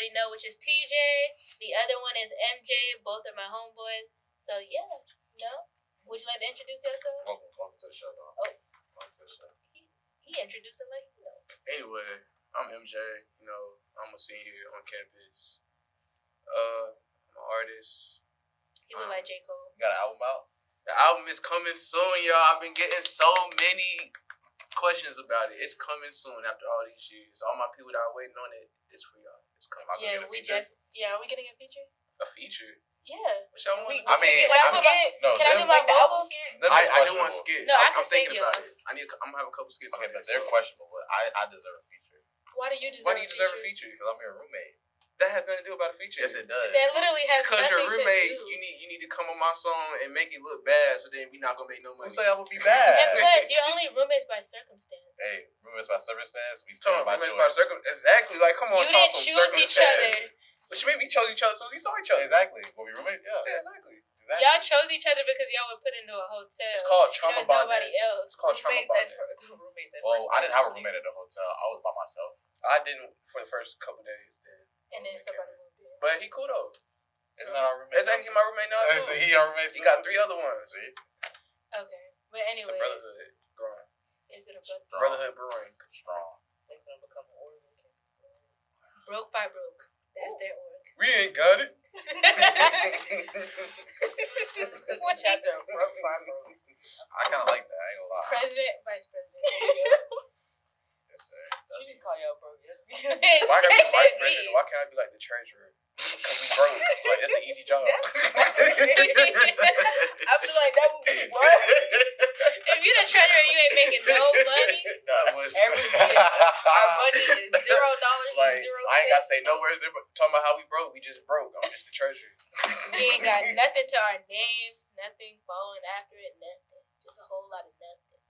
already know, which is TJ. The other one is MJ. Both are my homeboys. So yeah, Would you like to introduce yourself? Welcome to the show, dog. Oh. Welcome to the show. He introduced him like Anyway, I'm MJ. I'm a senior on campus. I'm an artist. He look like J. Cole. You got an album out? The album is coming soon, y'all. I've been getting so many questions about it. It's coming soon after all these years. All my people that are waiting on it, it's for y'all. It's coming. Yeah, are we getting a feature? A feature? Yeah. Which y'all want? Can I do my vocal skit? I do want skits. No, I'm thinking about it. I'm gonna have a couple skits. Okay, but they're questionable. But I deserve a feature. Why do you deserve? Why do you deserve a feature? Because I'm your roommate. That has nothing to do about a feature. Yes, it does. That literally has nothing to do. Because your roommate, you need to come on my song and make it look bad, so then we not gonna make no money. Who say I would be bad? And plus, you're only roommates by circumstance. Hey, roommates by circumstance. We talking by roommates choice. by circumstance. Exactly. Like, come on, you didn't choose each other. But you maybe chose each other so we saw each other. Exactly. Were we roommates? Yeah, exactly. Y'all chose each other because y'all were put into a hotel. It's called trauma bonding. Nobody else. It's called trauma bonding. Well, I didn't have a roommate at the hotel. I was by myself. I didn't for the first couple days. And then somebody moved in. But he cool though. It's not our roommate. It's actually my roommate now too. He our roommate. He got 3 other ones. See? Okay, but anyway. It's a brotherhood growing. Is it a brotherhood? Brotherhood brewing. Strong. They're gonna become an org. Broke by broke. That's their org. We ain't got it. One chapter of broke by broke. I kind of like that. I ain't gonna lie. President, vice president. There you go. Yes, sir. She just call y'all broke. Why can't I be vice president? Why can't I be like the treasurer? Because we broke. Like, it's an easy job. I feel like that would be what? If you the treasurer, you ain't making no money. Our money is $0 like, and 0 cents. I ain't got to say no words. Talking about how we broke. We just broke. I'm just the treasurer. We ain't got nothing to our name. Nothing following after it. Nothing. Just a whole lot of nothing.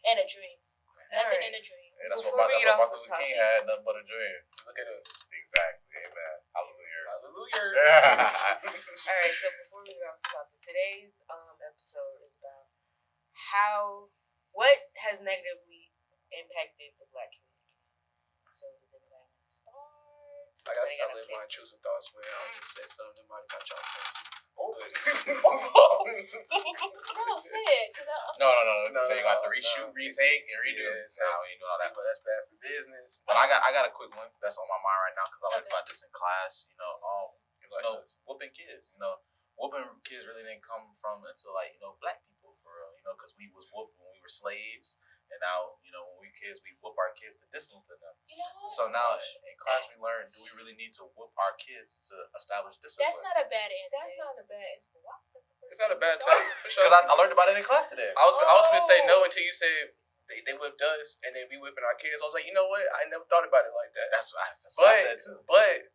And a dream. Nothing in a dream. Yeah, that's what Martin Luther King had, nothing but a dream. Look at us. Exactly, amen. Hallelujah. Hallelujah. Alright, so before we get off the topic, today's episode is about what has negatively impacted the Black community. So does anybody want to start? I gotta stop letting my intrusive thoughts win. I'll just say something that might have got y'all. No, say it. No. You got to reshoot, retake, and redo. Yeah, Nah, we ain't doing all that. But that's bad for business. But I got a quick one that's on my mind right now because I learned about this in class. Whooping kids. Whooping kids really didn't come from until Black people for real. Because we was whooped when we were slaves, and now when we kids we whoop our kids to discipline them. So now in class we learned, do we really need to whoop our kids to establish discipline? That's not a bad answer. That's not a bad answer. It's not a bad take for sure. Because I learned about it in class today. I was gonna say no until you said they whipped us and then we whipping our kids. I was like, you know what? I never thought about it like that. That's what I said too. But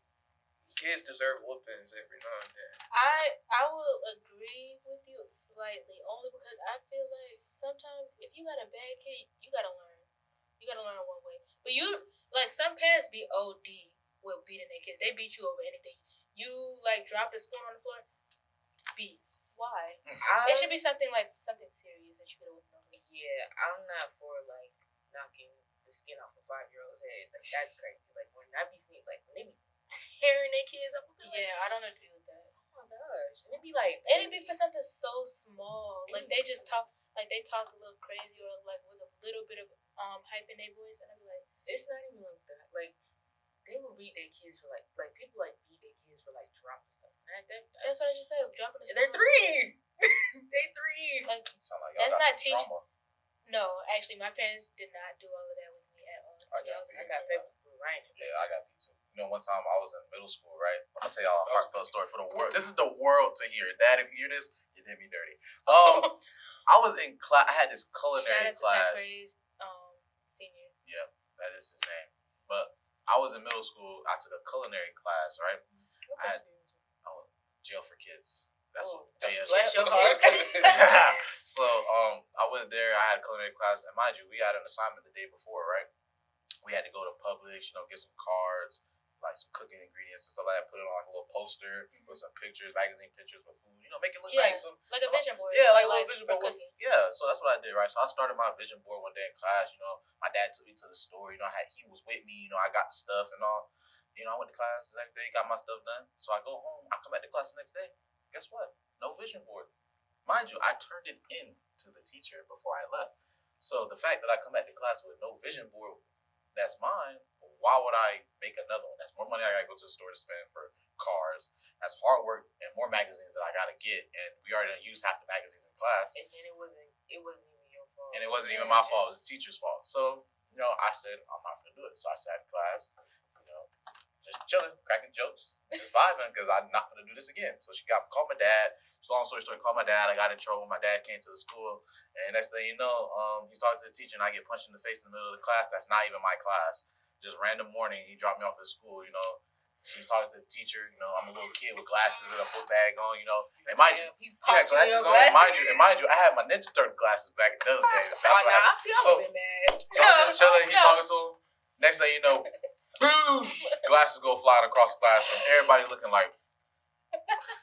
kids deserve whoopings every now and then. I will agree with you slightly, only because I feel like sometimes if you got a bad kid, you gotta learn. You gotta learn one way. But some parents be OD with beating their kids. They beat you over anything. You drop the spoon on the floor, beat. Why? It should be something serious that you could have known. Yeah, I'm not for knocking the skin off a 5-year-old's head. That's crazy. When I be seeing when they be tearing their kids up. I don't agree with that. Oh my gosh, and it'd be for something so small. They just talk they talk a little crazy or with a little bit of hype in their voice, and I'd be like, it's not even like that. They will beat their kids for people beat their kids for dropping stuff. That's what I just said. Dropping the spoon. They're 3. They 3. That's not teaching. No, actually, my parents did not do all of that with me at all. I got paper right. Yeah, I got beat too. One time I was in middle school, right? I'm gonna tell y'all a heartfelt story for the world. This is the world to hear. Dad, if you hear this, you did me dirty. I was in class. I had this culinary class. Senior. Yeah, that is his name. But I was in middle school. I took a culinary class, right? I had jail for kids. That's what bless your heart. So I went there. I had a culinary class, and mind you, we had an assignment the day before, right? We had to go to Publix, get some cards, some cooking ingredients and stuff like that. Put it on a little poster, put some pictures, magazine pictures with food. Make it look nice. Like a vision board. Yeah, like a little vision board. So that's what I did, right? So I started my vision board one day in class. My dad took me to the store. He was with me. I got the stuff and all. I went to class the next day, got my stuff done. So I go home. I come back to class the next day. Guess what? No vision board. Mind you, I turned it in to the teacher before I left. So the fact that I come back to class with no vision board that's mine, why would I make another one? That's more money I gotta go to the store to spend for cars. That's hard work and more magazines that I gotta get. And we already done used half the magazines in class. And then it wasn't even your fault. And it wasn't even my fault. It was the teacher's fault. So, I said, I'm not going to do it. So I sat in class, just chilling, cracking jokes, just vibing because I'm not going to do this again. So she called my dad. Long story short, called my dad. I got in trouble. My dad came to the school. And next thing you know, he's talking to the teacher and I get punched in the face in the middle of the class. That's not even my class. Just random morning, he dropped me off at school, She's talking to the teacher, I'm a little kid with glasses and a book bag on, And mind you, he had glasses on. Mind you, I had my Ninja Turtle glasses back in those days. I see, I would have been mad. So I'm just chilling, he's talking to him. Next thing you know, boom! Glasses go flying across the classroom. Everybody looking like.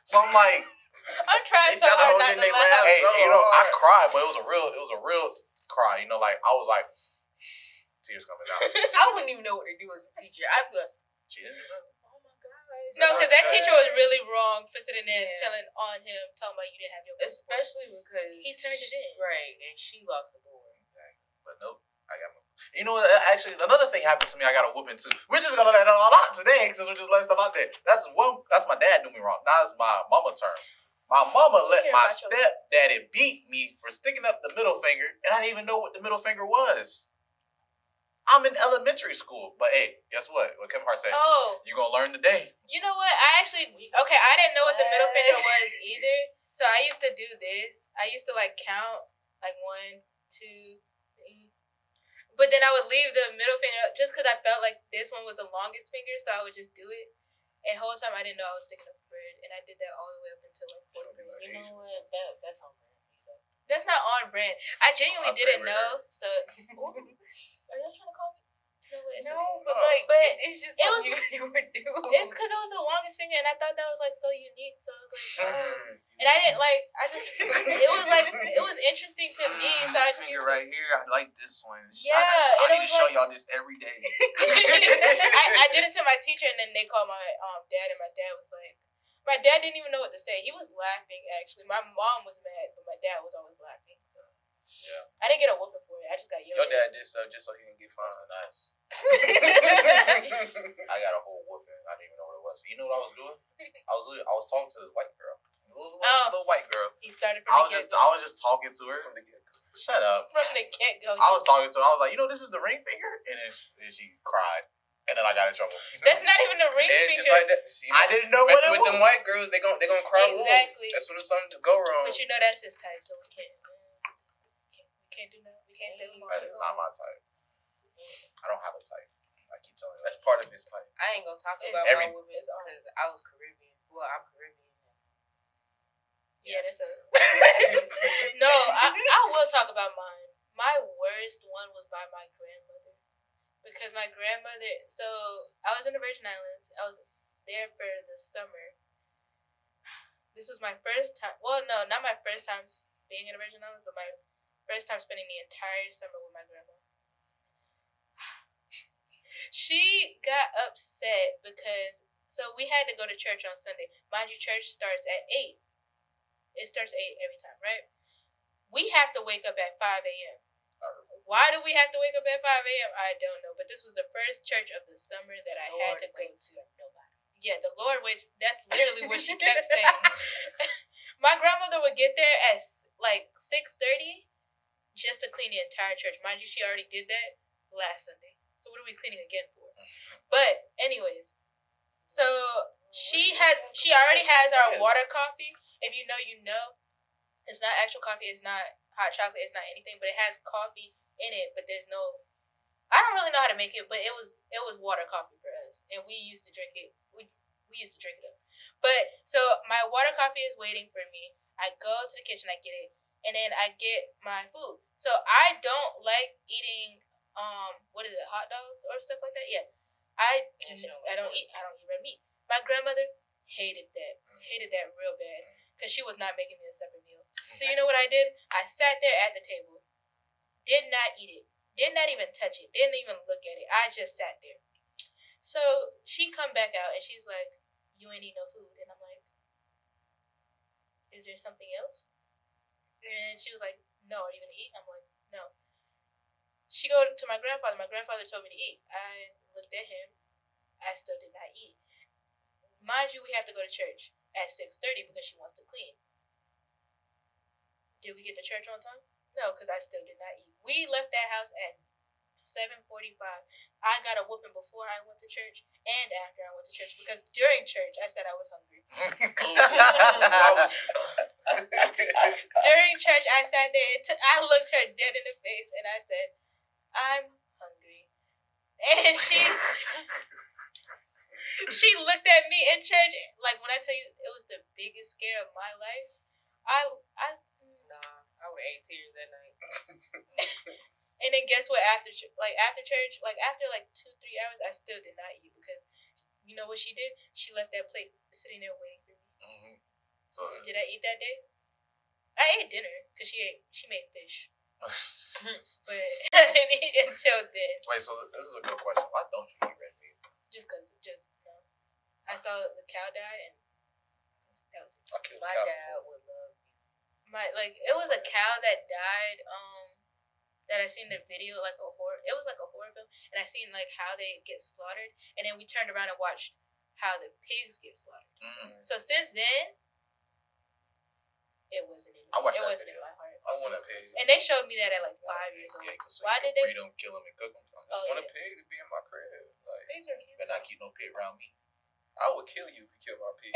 So I'm like. I'm trying so hard not to laugh. Hey, I cried, but it was a real cry. Like I was like, tears coming out. I wouldn't even know what to do as a teacher. I'd be like, she didn't know. No, because that teacher was really wrong for sitting there telling about you didn't have your book. Especially because he turned it in. Right, and she lost the board. But nope, I got my. Actually, another thing happened to me. I got a whooping too. We're just gonna let it all out today since we're just letting stuff out there. That's my dad do me wrong. Now it's my mama turn. My mama let my stepdaddy beat me for sticking up the middle finger, and I didn't even know what the middle finger was. I'm in elementary school, but hey, guess what? What Kevin Hart said? Oh, you gonna learn today. You know what? I didn't know what the middle finger was either. So I used to do this. I used to count 1, 2, 3. But then I would leave the middle finger just because I felt like this one was the longest finger, so I would just do it. And the whole time I didn't know I was sticking up the bird, and I did that all the way up until 4th grade. You know what? That's on brand. That's not on brand. I genuinely didn't know. So, are y'all trying to call me? No, it's okay. But it's just it was you were doing. It's because it was the longest finger, and I thought that was so unique. So I was like, and I didn't it was interesting to me. So I this finger right here, I like this one. Yeah, I need to show y'all this every day. I did it to my teacher, and then they called my dad, and my dad was like. My dad didn't even know what to say. He was laughing, actually. My mom was mad, but my dad was always laughing. So yeah, I didn't get a whooping for it. I just got yelled. Your dad did stuff just so he can get fined. Nice. I got a whole whooping. I didn't even know what it was. You know what I was doing? I was talking to this white girl. Little white girl. He started I from was just talking to her from the get-go. Shut up. From the get-go. I was talking to her. I was like, this is the ring finger, and then she cried. And then I got in trouble. That's not even a ring finger. Just like that, I didn't know what it was. With them white girls, they gonna cry wolf. Exactly. As soon as something go wrong. But that's his type, so we can't do that. We can't say we That is not my type. I don't have a type. I keep telling you. That's part of his type. I ain't gonna talk about everything. my women because I was Caribbean. Well, I'm Caribbean. Yeah, that's a. No, I will talk about mine. My worst one was by my grandmother. Because my grandmother, so I was in the Virgin Islands. I was there for the summer. This was my first time. Well, no, not my first time being in the Virgin Islands, but my first time spending the entire summer with my grandma. She got upset because, so we had to go to church on Sunday. Mind you, church starts at 8. It starts at 8 every time, right? We have to wake up at 5 a.m. Why do we have to wake up at 5 a.m.? I don't know. But this was the first church of the summer that I had to go to. Yeah, the Lord waits. That's literally what she kept saying. My grandmother would get there at 6:30 just to clean the entire church. Mind you, she already did that last Sunday. So what are we cleaning again for? But anyways, so she already has our water coffee. If you know, you know. It's not actual coffee. It's not hot chocolate. It's not anything. But it has coffee in it. But there's no. I don't really know how to make it. But it was water coffee for us, and we used to drink it. We used to drink it up. But so my water coffee is waiting for me. I go to the kitchen. I get it, and then I get my food. So I don't like eating hot dogs or stuff like that. Yeah, I don't eat red meat. My grandmother hated that real bad. Because she was not making me a separate meal. So you know what I did? I sat there at the table. Did not eat it. Did not even touch it. Didn't even look at it. I just sat there. So she come back out and she's like, "You ain't eat no food," and I'm like, "Is there something else?" And she was like, "No, are you gonna eat?" I'm like, "No." She go to my grandfather. My grandfather told me to eat. I looked at him. I still did not eat. Mind you, we have to go to church at 6:30 because she wants to clean. Did we get to church on time? No, because I still did not eat. We left that house at 7:45. I got a whooping before I went to church and after I went to church because during church I said I was hungry. During church I sat there and I looked her dead in the face and I said, "I'm hungry." And she looked at me in church like when I tell you it was the biggest scare of my life. I I would ate tears that night. And then guess what? After church, after 2-3 hours, I still did not eat because you know what she did? She left that plate sitting there waiting for me. Mm-hmm. So did I eat that day? I ate dinner because she made fish, but I didn't eat until then. Wait, so this is a good question. Why don't you eat red meat? Just no. I saw the cow die and that was it. My dad would love you. It was a cow that died. That I seen the video like a horror. It was like a horror film, and I seen like how they get slaughtered, and then we turned around and watched how the pigs get slaughtered. Mm-hmm. So since then, it wasn't in. I watched it that wasn't video. in my heart. I want a pig. And they showed me that at like 5 years old. So Why did they? breed them, kill them, and cook them? I just want a pig to be in my crib. Like, Pigs are cute. Better not keep no pig around me. I would kill you if you kill my pig.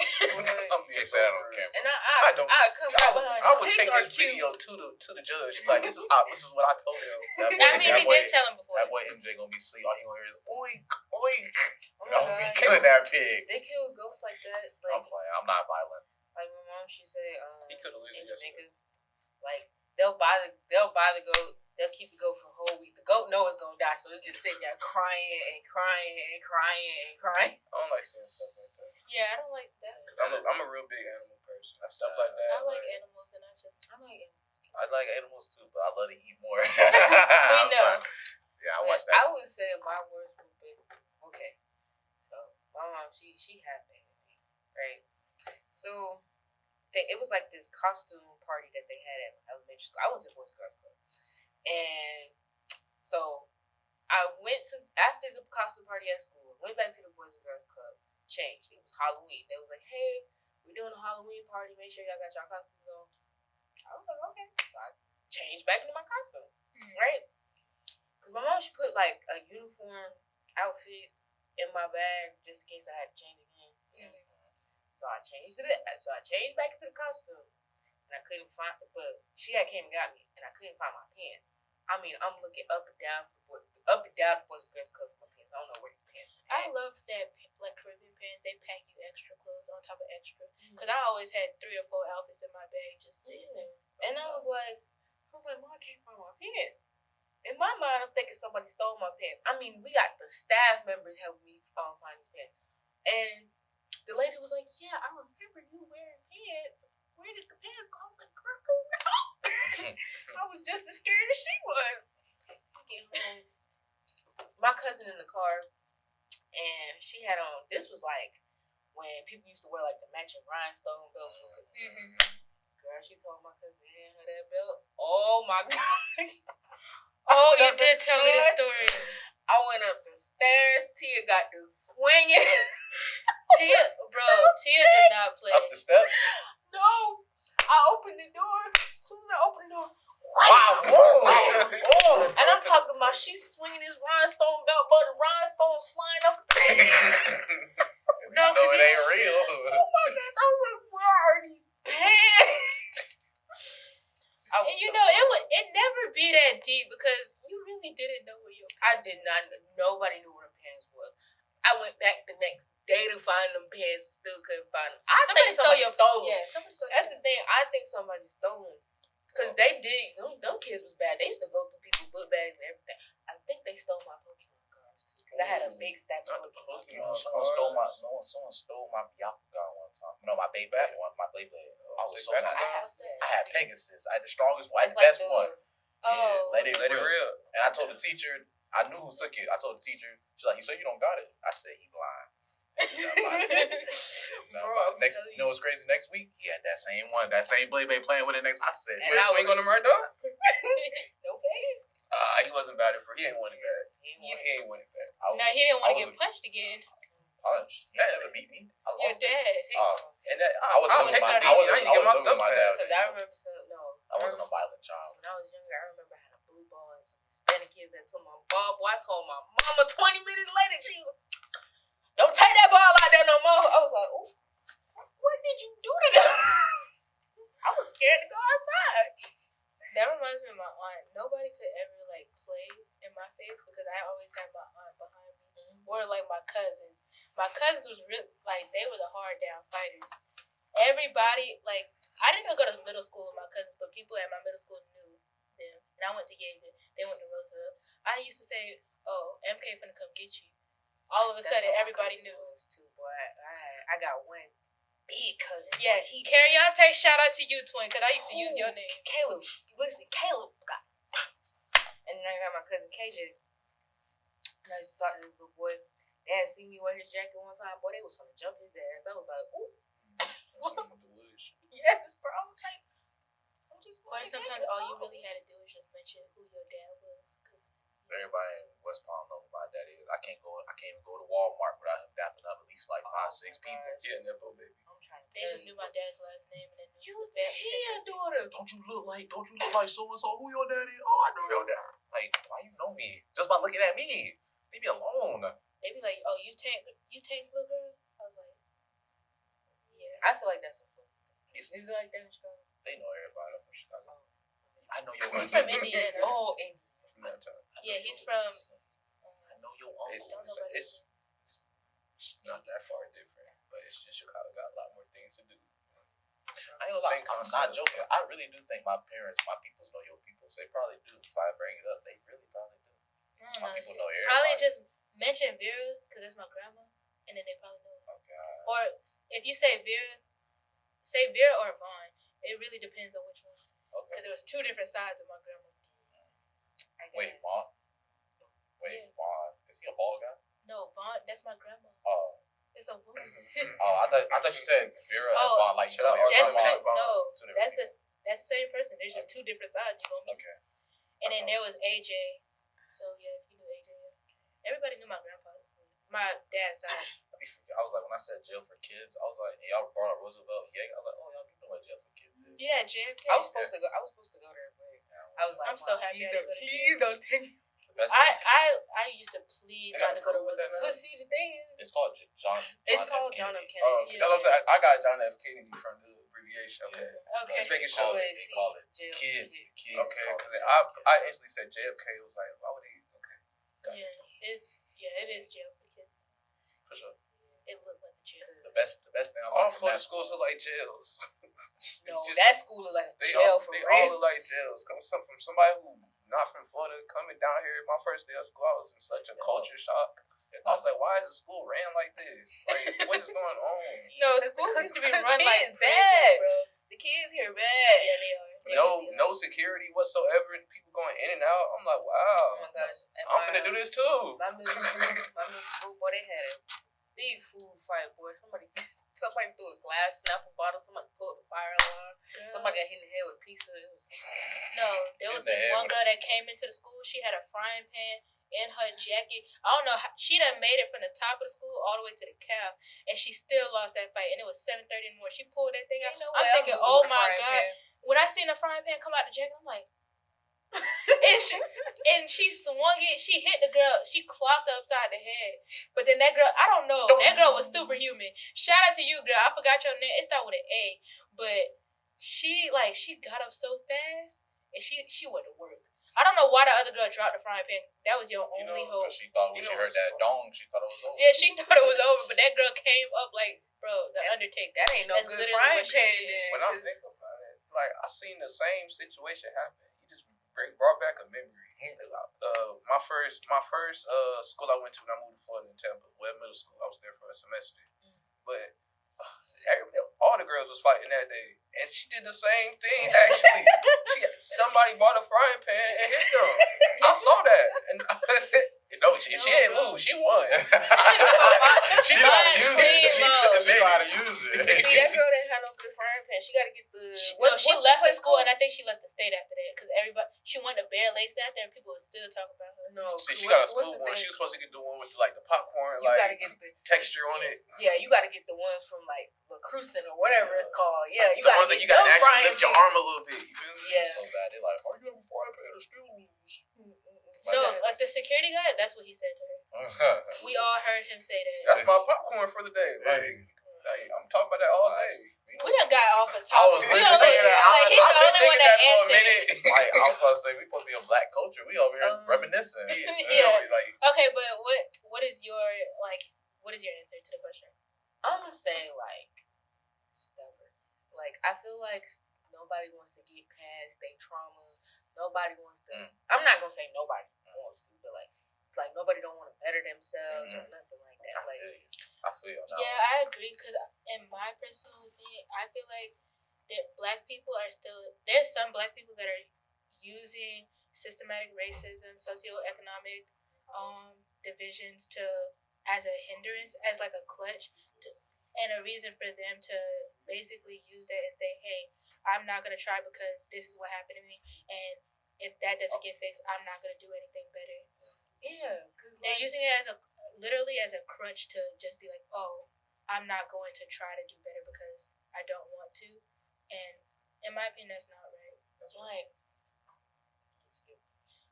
I'm being Can't so say that on for real. camera. And I don't. I come right behind I you. would Pigs take are this cute. video to the judge. Like, this is what I told him. I mean, he did tell him before. That boy MJ gonna be asleep. All he gonna hear is oink, oink. Oh You know, my be God. killing that pig. They kill ghosts like that. I'm Like playing. I'm not violent. my mom, she said, He could have in literally just. Jamaica, like they'll buy the goat. They'll keep the goat for a whole week. The goat knows it's gonna die, so it's just sitting there crying and crying and crying and crying. I don't like seeing stuff like that. Yeah, I don't like that. Because I'm a real big animal person. That's Stuff like that. I like animals, and I like animals too, but I love to eat more. We know. Yeah, I But watched that. I would say my worst would be okay. So my mom, she had that in me, right? So it was like this costume party that they had at elementary school. I went to Boys and Girls Club, and so I went to after the costume party at school. Went back to the Boys and Girls Club. Changed. It was Halloween. They was like, "Hey, we're doing a Halloween party. Make sure y'all got your costumes on." I was like, "Okay." So I changed back into my costume, right? Because my mom, she put like a uniform outfit in my bag just in case I had to change again. So I changed it. So I changed back into the costume, and I couldn't find. But she had came and got me, and I couldn't find my pants. I mean, I'm looking up and down the Boys and Girls Club for my pants. I don't know where these pants are. I love that like Caribbean parents. They pack you extra clothes on top of extra. Because I always had 3 or 4 outfits in my bag just sitting there. And I was like, Mom, I can't find my pants. In my mind, I'm thinking somebody stole my pants. I mean, we got the staff members helping me find these pants. And the lady was like, "Yeah, I remember you wearing pants. Where did the pants go?" I was like, "Girl, no." I was just as scared as she was. Get home. My cousin in the car, and she had on, this was like when people used to wear like the matching rhinestone belts. Girl, she told my cousin to hand her that belt. Oh my gosh. Oh, you did tell me the story. I went up the stairs. Tia got to swinging. Tia does not play. Up the steps? No. I opened the door. As soon as I opened the door, Wow! Whoa! and I'm talking about she's swinging this rhinestone belt, but the rhinestones flying up. No, it ain't real. Oh my God! I was like, where are these pants? And you know, it never be that deep because you really didn't know where your I pants did not. Nobody knew where the pants was. I went back the next day to find them pants. Still couldn't find them. I think somebody stole them. Yeah, somebody stole. That's the thing. I think somebody stole them. Because they did. Them kids was bad. They used to go through people's book bags and everything. I think they stole my Pokemon cards too. Because I had a big stack of Pokemon. Someone stole my Byakugan one time. No, my Beyblade. My Beyblade. I was so mad. I had Pegasus. I had the strongest one. I had the best one. Oh. Yeah, let it Let it rip. rip. And I told the teacher, I knew who took it. I told the teacher. She's like, "You say you don't got it?" I said, "He lying." Next, you know what's crazy? Next week, he had that same one, that same blade playing with it next. I said, And Wait, swing on him right though? No face. He wasn't bad for. He ain't win it back. He ain't win it back. Now he didn't want to get punched again. Punched. That never beat me. I Your lost. dad. And that I was I'll living take my. that. I was I need to get my living stuff my back. dad. Because I remember I wasn't a violent child. when I was younger, I remember I had a blue ball and some Hispanic kids that told my ball. Boy, I told my mama 20 minutes later, she was, don't take that ball out there no more. I was like, oh, what did you do to them? I was scared to go outside. That reminds me of my aunt. Nobody could ever like play in my face because I always had my aunt behind me. Or like my cousins. My cousins was really like they were the hard down fighters. Everybody like I didn't even go to middle school with my cousins, but people at my middle school knew them. And I went to Yeager. They went to Roosevelt. I used to say, "Oh, MK finna come get you." All of a sudden, everybody knew. Too, boy. I got one big cousin. Yeah, Carriante, shout out to you, twin, because I used to use your name. Caleb. Listen, Caleb. And then I got my cousin KJ. And I used to talk to this little boy. They had seen me wear his jacket one time. Boy, they was trying to jump his ass. I was like, ooh. Yes, bro. I was like, I'm just Or sometimes all you really had to do is just mention who your dad was, because Everybody in West Palm know who my daddy is. I can't even go to Walmart without him dapping up at least like 5-6 people. Yeah, Nepo baby. I'm trying to they just knew my dad's last name and then You knew the family Tia sisters. daughter. Don't you look like so and so? Who your daddy is? Oh, I know your dad. Like, why you know me? Just by looking at me. Leave me alone. They be like, "Oh, you tank little girl." I was like, "Yeah." I feel like that's a fool. It's, Is it like that in Chicago? they know everybody from Chicago. I know your He's uncle. from Indiana. Oh, and From that time. Yeah, he's from. I know your uncle. It's not that far different, but it's just Chicago got a lot more things to do. I ain't gonna lie, I'm not joking. I really do think my peoples know your peoples. They probably do. If I bring it up, they really probably do. I don't My know. people know everybody. Probably just mention Vera because that's my grandma, and then they probably know. Okay. Or if you say Vera or Vaughn. It really depends on which one. Okay. Because there was two different sides of my grandma. Wait, Vaughn? Wait, Yeah. Vaughn. Is he a bald guy? No, Vaughn. That's my grandma. Oh. It's a woman. I thought you said Vera and Vaughn like Shout out That's Vaughn. two. No, Two different that's the same person. There's just two different sides. You gonna meet. Okay. And then there was AJ. So yeah, if you knew AJ, everybody knew my grandpa. My dad's side. I was like, when I said jail for kids, I was like, hey, y'all brought up Roosevelt. Yeah, I was like, oh, y'all do know what jail for kids is. Yeah, JFK. I was supposed to go there, but I was like, I'm so happy I didn't go to please don't take me. The best I used to plead They not got to go to approved with that Roosevelt. But see, the thing is, It's called John John F. Kennedy. Kennedy. That's what I'm saying. I got John F. Kennedy from the abbreviation. Okay. Okay. Just making They sure. call it jail kids. Okay. Call Because it I instantly said JFK. Was like, why would he? Okay. It is jail for kids. For sure. It looked like a jail. The best thing I All learned from Florida that schools look like jails. No, It's just- that school is like a They jail all, for they real. all look like jails. Coming from somebody who not from Florida, coming down here. My first day of school, I was in such a culture shock. I was like, why is the school ran like this? Like, what is going on? No, That's schools because used to be kids run like bad. prison, bro. The kids here bad. Yeah, they are. They No, really are. no security whatsoever. People going in and out. I'm like, Oh wow. my gosh. And I'm gonna do this too. My middle school, boy, they had a big food fight, boy. Somebody threw a glass snapper bottle. Somebody pulled the fire alarm. Girl. Somebody got hit in the head with pizza. It was No, there was In the this head one with girl that came into the school. She had a frying pan in her jacket. I don't know how she done made it from the top of the school all the way to the calf, and she still lost that fight. And it was 7:30 in the morning. She pulled that thing out. I'm thinking, oh my god. When I seen the frying pan come out the jacket, I'm like, and she swung it. She hit the girl. She clocked her upside the head. But then that girl, I don't know. That girl was superhuman. Shout out to you, girl. I forgot your name. It started with an A, but she got up so fast, and she went to work. I don't know why the other girl dropped the frying pan. That was your You know, only hope. because she thought when she heard that dong, she thought it was over. Yeah, she thought it was over, but that girl came up like, bro, the Undertaker. That ain't no That's good literally frying what she pan did. then. When I think about it, like I seen the same situation happen. He just brought back a memory. My first school I went to when I moved to Florida in Tampa, middle school. I was there for a semester, but all the girls was fighting that day, and she did the same thing. Actually, somebody bought a frying pan and hit them. I saw that, and She ain't lose. She won. She know how to use it. She lost. She know how to use it. See, that girl didn't have no good frying pan. She got to get the. She left the school, and I think she left the state after that because she went to Bear Lakes after, and people would still talk about her. No, she got a smooth one. She was supposed to get the one with like the popcorn, you gotta get the texture on it. Yeah, you got to get the ones from like La Crucin or whatever it's called. Yeah, you the got ones to that you gotta actually lift your arm a little bit. You feel me? Yeah. So sad. They're like, "Are you having frying pan or still lose?" No, like the security guy. That's what he said to her. We all heard him say that. That's my popcorn for the day. Like I'm talking about that all day. We done got off of I topic. was thinking that. He's the I've been only one thinking that that for a answered. minute. Like I was supposed to say, we supposed to be a black culture. We over here reminiscing. Yeah. Like, Okay, but what is your answer to the question? I'm gonna say like stubbornness. Like I feel like nobody wants to get past their trauma. Nobody wants to. I'm not gonna say nobody wants to, but like nobody don't want to better themselves or nothing like that. I feel you. Yeah, I agree. Because in my personal opinion, I feel like that black people are still. There's some black people that are using systematic racism, socioeconomic divisions as a hindrance, as like a clutch, and a reason for them to basically use that and say, "Hey, I'm not gonna try because this is what happened to me, and if that doesn't get fixed, I'm not gonna do anything better." Yeah, because they're using it literally as a crutch to just be like, "Oh, I'm not going to try to do better because I don't want to," and in my opinion, that's not right.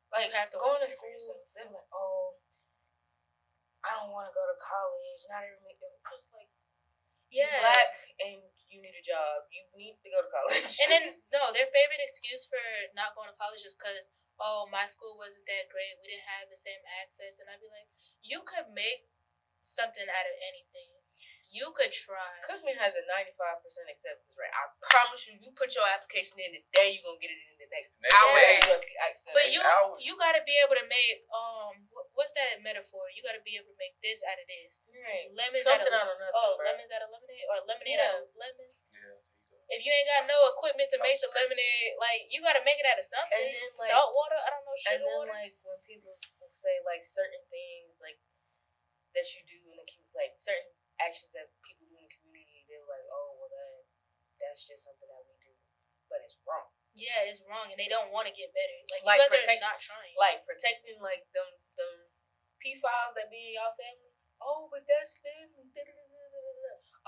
Like you have to going to for school, yourself. they're like, "Oh, I don't want to go to college. Not every just like Yeah, you're black and you need a job. You need to go to college." And then no, their favorite excuse for not going to college is because, "Oh, my school wasn't that great. We didn't have the same access." And I'd be like, you could make something out of anything. You could try. Cookman has a 95% acceptance rate. I promise you, you put your application in today, you're gonna get it in the next hour. day. But you gotta be able to make what's that metaphor? You gotta be able to make this out of this. Right. Lemons Something out out of of nothing. lemons out of lemonade or lemonade out of lemons. Yeah. If you ain't got no equipment to make the lemonade, like you gotta make it out of something. And then, like, salt water, I don't know, sugar And then water. like when people say like certain things like that you do in the like certain actions that people do in the community, they're like, "Oh, well that's just something that we do," but it's wrong. Yeah, it's wrong, and they don't want to get better. Like Like, you guys are not trying. Like protecting like them pedophiles that be in y'all family. Oh, but that's family.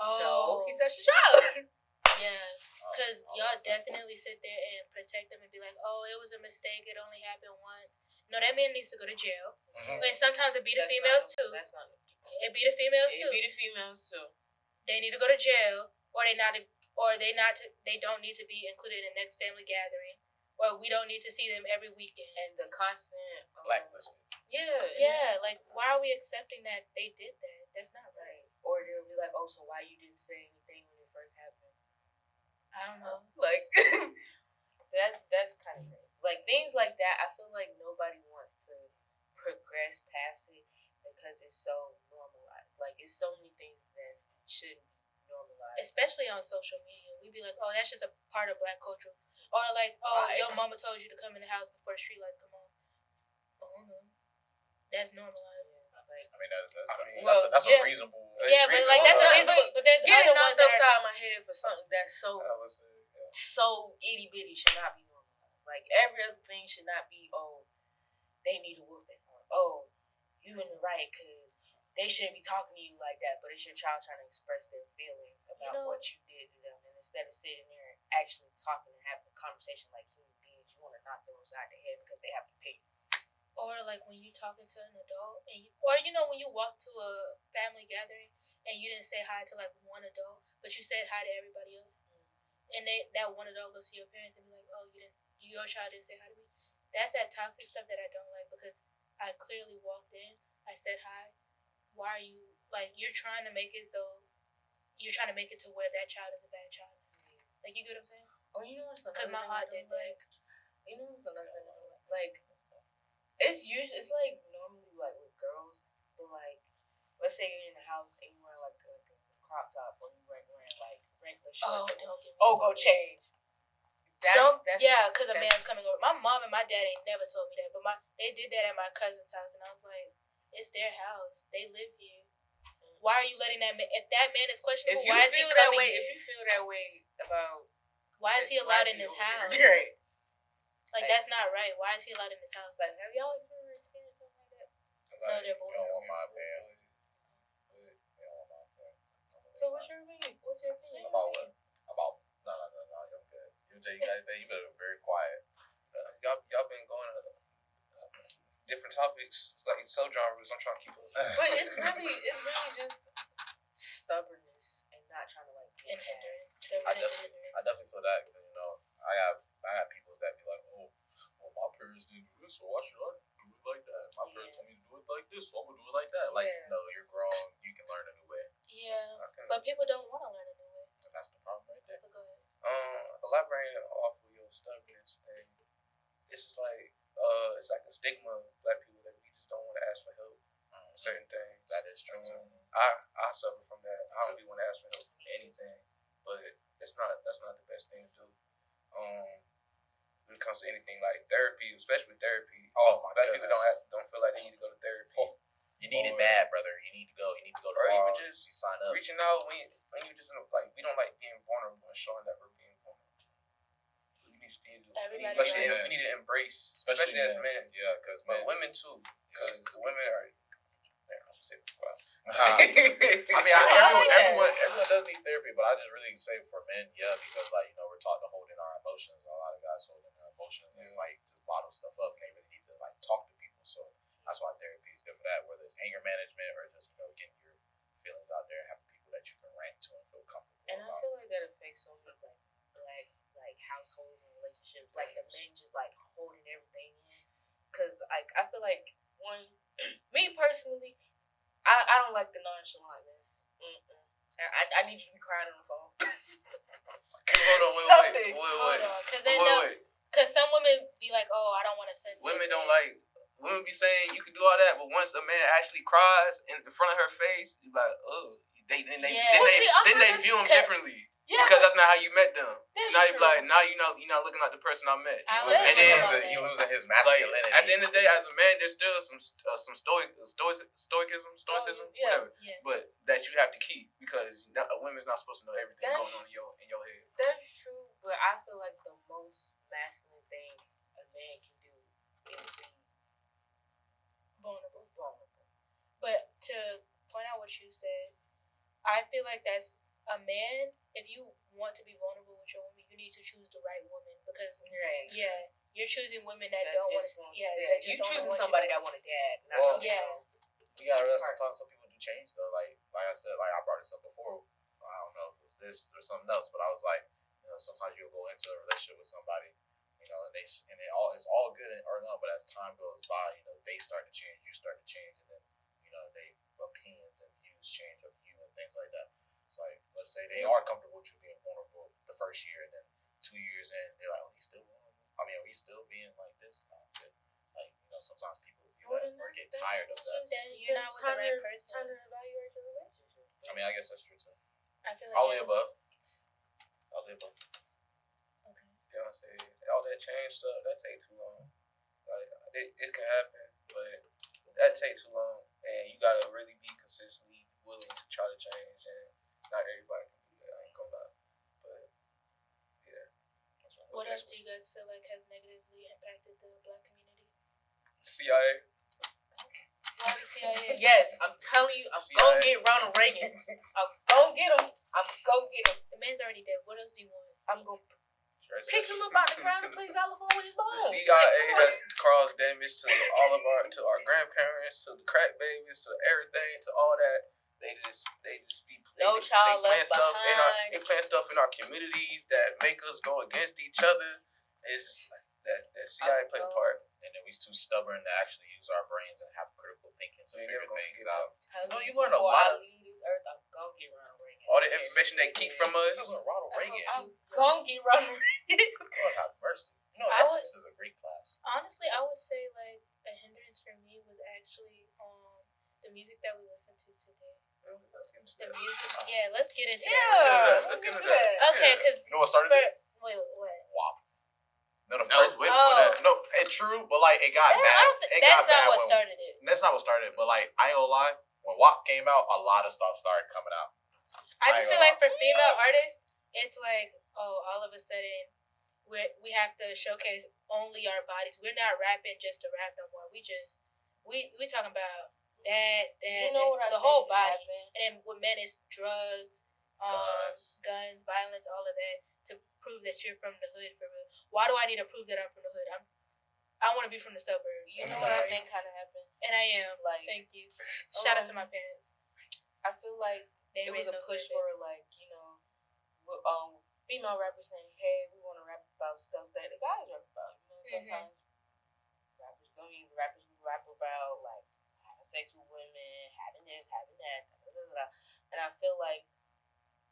No, he touched your child. Yeah, because y'all definitely sit there and protect them and be like, "Oh, it was a mistake. It only happened once." No, that man needs to go to jail. And sometimes it be the females too. That's not. It be the females too. It be the females too. They need to go to jail, or they don't need to be included in the next family gathering, or we don't need to see them every weekend. And the constant blacklisting. Yeah. Like, why are we accepting that they did that? That's not right. Or they'll be like, "Oh, so why you didn't say anything when it first happened?" I don't know. Like, that's kind of sad. Like things like that. I feel like nobody wants to progress past it because it's so normalized. Like it's so many things that shouldn't be normalized. Especially on social media, we'd be like, "Oh, that's just a part of black culture," or like, "Oh, your mama told you to come in the house before street lights come on." Oh no, that's normalized. That's a reasonable. Yeah, but like that's a reasonable. But there's getting other ones knocked that upside my head for something that's so itty bitty should not be normalized. Like every other thing should not be. Oh, they need a whooping. Or, oh, you in the right because they shouldn't be talking to you like that. But it's your child trying to express their feelings about what you did to them, and instead of sitting there and actually talking and having a conversation like human beings, you want to knock them upside the head because they have to pay. Or like when you talking to an adult, or when you walk to a family gathering and you didn't say hi to like one adult, but you said hi to everybody else, and that one adult goes to your parents and be like, "Oh, your child didn't say hi to me." That's that toxic stuff that I don't like because I clearly walked in, I said hi. Why are you you're trying to make it so you're trying to make it to where that child is a bad child? Like you get what I'm saying? Oh, you know what's another because my heart did that. You know what's another thing? Like. It's like normally like with girls, but like let's say you're in the house and you wear like a crop top or you wearing like regular shorts. Go change. Because a man's coming over. My mom and my dad ain't never told me that, but they did that at my cousin's house, and I was like, It's their house. They live here. Why are you letting that man? If that man is questionable, If you why is he feel that coming way, here? if you feel that way about, Why is he allowed in his house? Right. Like, that's not right. Why is he allowed in his house? Like, have y'all ever experienced something like that? No, they're boys. You don't want my opinion. You don't want my opinion. So what's your opinion? What's your opinion? About what? About no. You're good. You better be very quiet. Y'all been going to different topics like subgenres. I'm trying to keep up. But it's really just stubbornness and not trying to like And get hindrance. I definitely feel that. You know, I got people that be like, oh, well, my parents didn't do this, so why should I do it like that? My parents told me to do it like this, so I'm gonna do it like that. Like, Yeah. no, you're grown. You can learn a new way. Yeah, but people don't want to learn a new way. And that's the problem right there. But go ahead. Elaborating off of your stubbornness thing, it's just like it's like a stigma of black people that we just don't want to ask for help on certain things. That is true too. I suffer from that. I don't really want to ask for help for anything, but that's not the best thing to do. When it comes to anything like therapy, especially therapy. Oh my black goodness. people don't feel like they need to go to therapy. You need it bad, brother. You need to go. You need to go to Or even bar, just you sign up. reaching out when you just like we don't like being vulnerable and showing that we're being vulnerable. We need to embrace, especially as men. Yeah, because but women too, because the women are. I mean, everyone does need therapy, but I just really say for men, yeah, because like we're taught to hold in our emotions. A lot of guys hold in their emotions and like to bottle stuff up. Can't really need to like talk to people. So that's why therapy is good for that. Whether it's anger management or just getting your feelings out there, having people that you can rant to and feel comfortable. And I feel like that affects so many like households and relationships. Like the men just like holding everything in. Cause like I feel like me personally, I don't like the nonchalantness. I need you to be crying on the phone. Hold on, wait. Because some women be like, oh, I don't want to send. Women don't like. Women be saying you can do all that, but once a man actually cries in front of her face, you like, oh, they view him differently. Yeah, because that's not how you met them. So now you be like, now you're not looking like the person I met. He losing his masculinity. Like, at the end of the day, as a man, there's still some stoicism, whatever. Yeah. But that you have to keep because a woman's not supposed to know everything going on in your head. That's true, but I feel like the most masculine thing a man can do is be vulnerable. But to point out what you said, I feel like that's a man. If you want to be vulnerable with your woman, you need to choose the right woman because you're choosing women that don't want to. You're choosing somebody that want a dad. You gotta realize sometimes some people do change though. Like I said, like I brought this up before. I don't know if it was this or something else, but I was like, sometimes you'll go into a relationship with somebody, and it's all good or not, but as time goes by, they start to change, you start to change, and then they opinions and views change of you and things like that. It's like, let's say they are comfortable with you being vulnerable the first year, and then 2 years in, they're like, oh, he's still vulnerable. I mean, are we still being like this? No, like, sometimes people view that or get tired of that. Then you're not with the right person. Time to evaluate your relationship. I mean, I guess that's true too. I feel like all the above. Okay. You know what I'm saying? All that change stuff, that takes too long. Like, it can happen, but that takes too long, and you gotta really be consistently willing to try to change, and not everybody can do that. I ain't gonna lie, but yeah. What else do you guys feel like has negatively impacted the black community? CIA. Why the CIA? Yes, I'm telling you, I'm gonna get Ronald Reagan. I'm gonna get him. The man's already dead. What else do you want? I'm gonna pick him up out the ground and play xylophone with his bones. The CIA has caused damage to our grandparents, to the crack babies, to everything, to all that. They just child left behind. They plant stuff in our communities that make us go against each other. It's just like that CIA played a part. And then we too stubborn to actually use our brains and have critical thinking to figure things out. You learn a lot. I leave this earth, I'm gonna get Ronald Reagan. All the information they keep from us. Ronald Reagan. I'm gonna get Ronald Reagan. Lord have mercy. This is a great class. Honestly, I would say like a hindrance for me was actually the music that we listened to today. The music, let's get into that. Let's get into that. Okay, because you know what started it? Wait, what? WAP. No, the I was first. waiting for that. No, it's true, but like it got bad. That's not what started it. That's not what started. But like I ain't gonna lie, when WAP came out, a lot of stuff started coming out. I just feel like for female artists, it's like, oh, all of a sudden we have to showcase only our bodies. We're not rapping just to rap no more. We talking about that the whole body. And then with men, it's drugs, guns, violence, all of that to prove that you're from the hood for real. Why do I need to prove that I'm from the hood? I want to be from the suburbs. You know what I think kind of happened? And I am. Like, thank you. Shout out to my parents. I feel like it was a push for like, you know, female rappers saying, "Hey, we want to rap about stuff that the guys rap about." You know, sometimes rappers rap about like having sex with women, having this, having that, and I feel like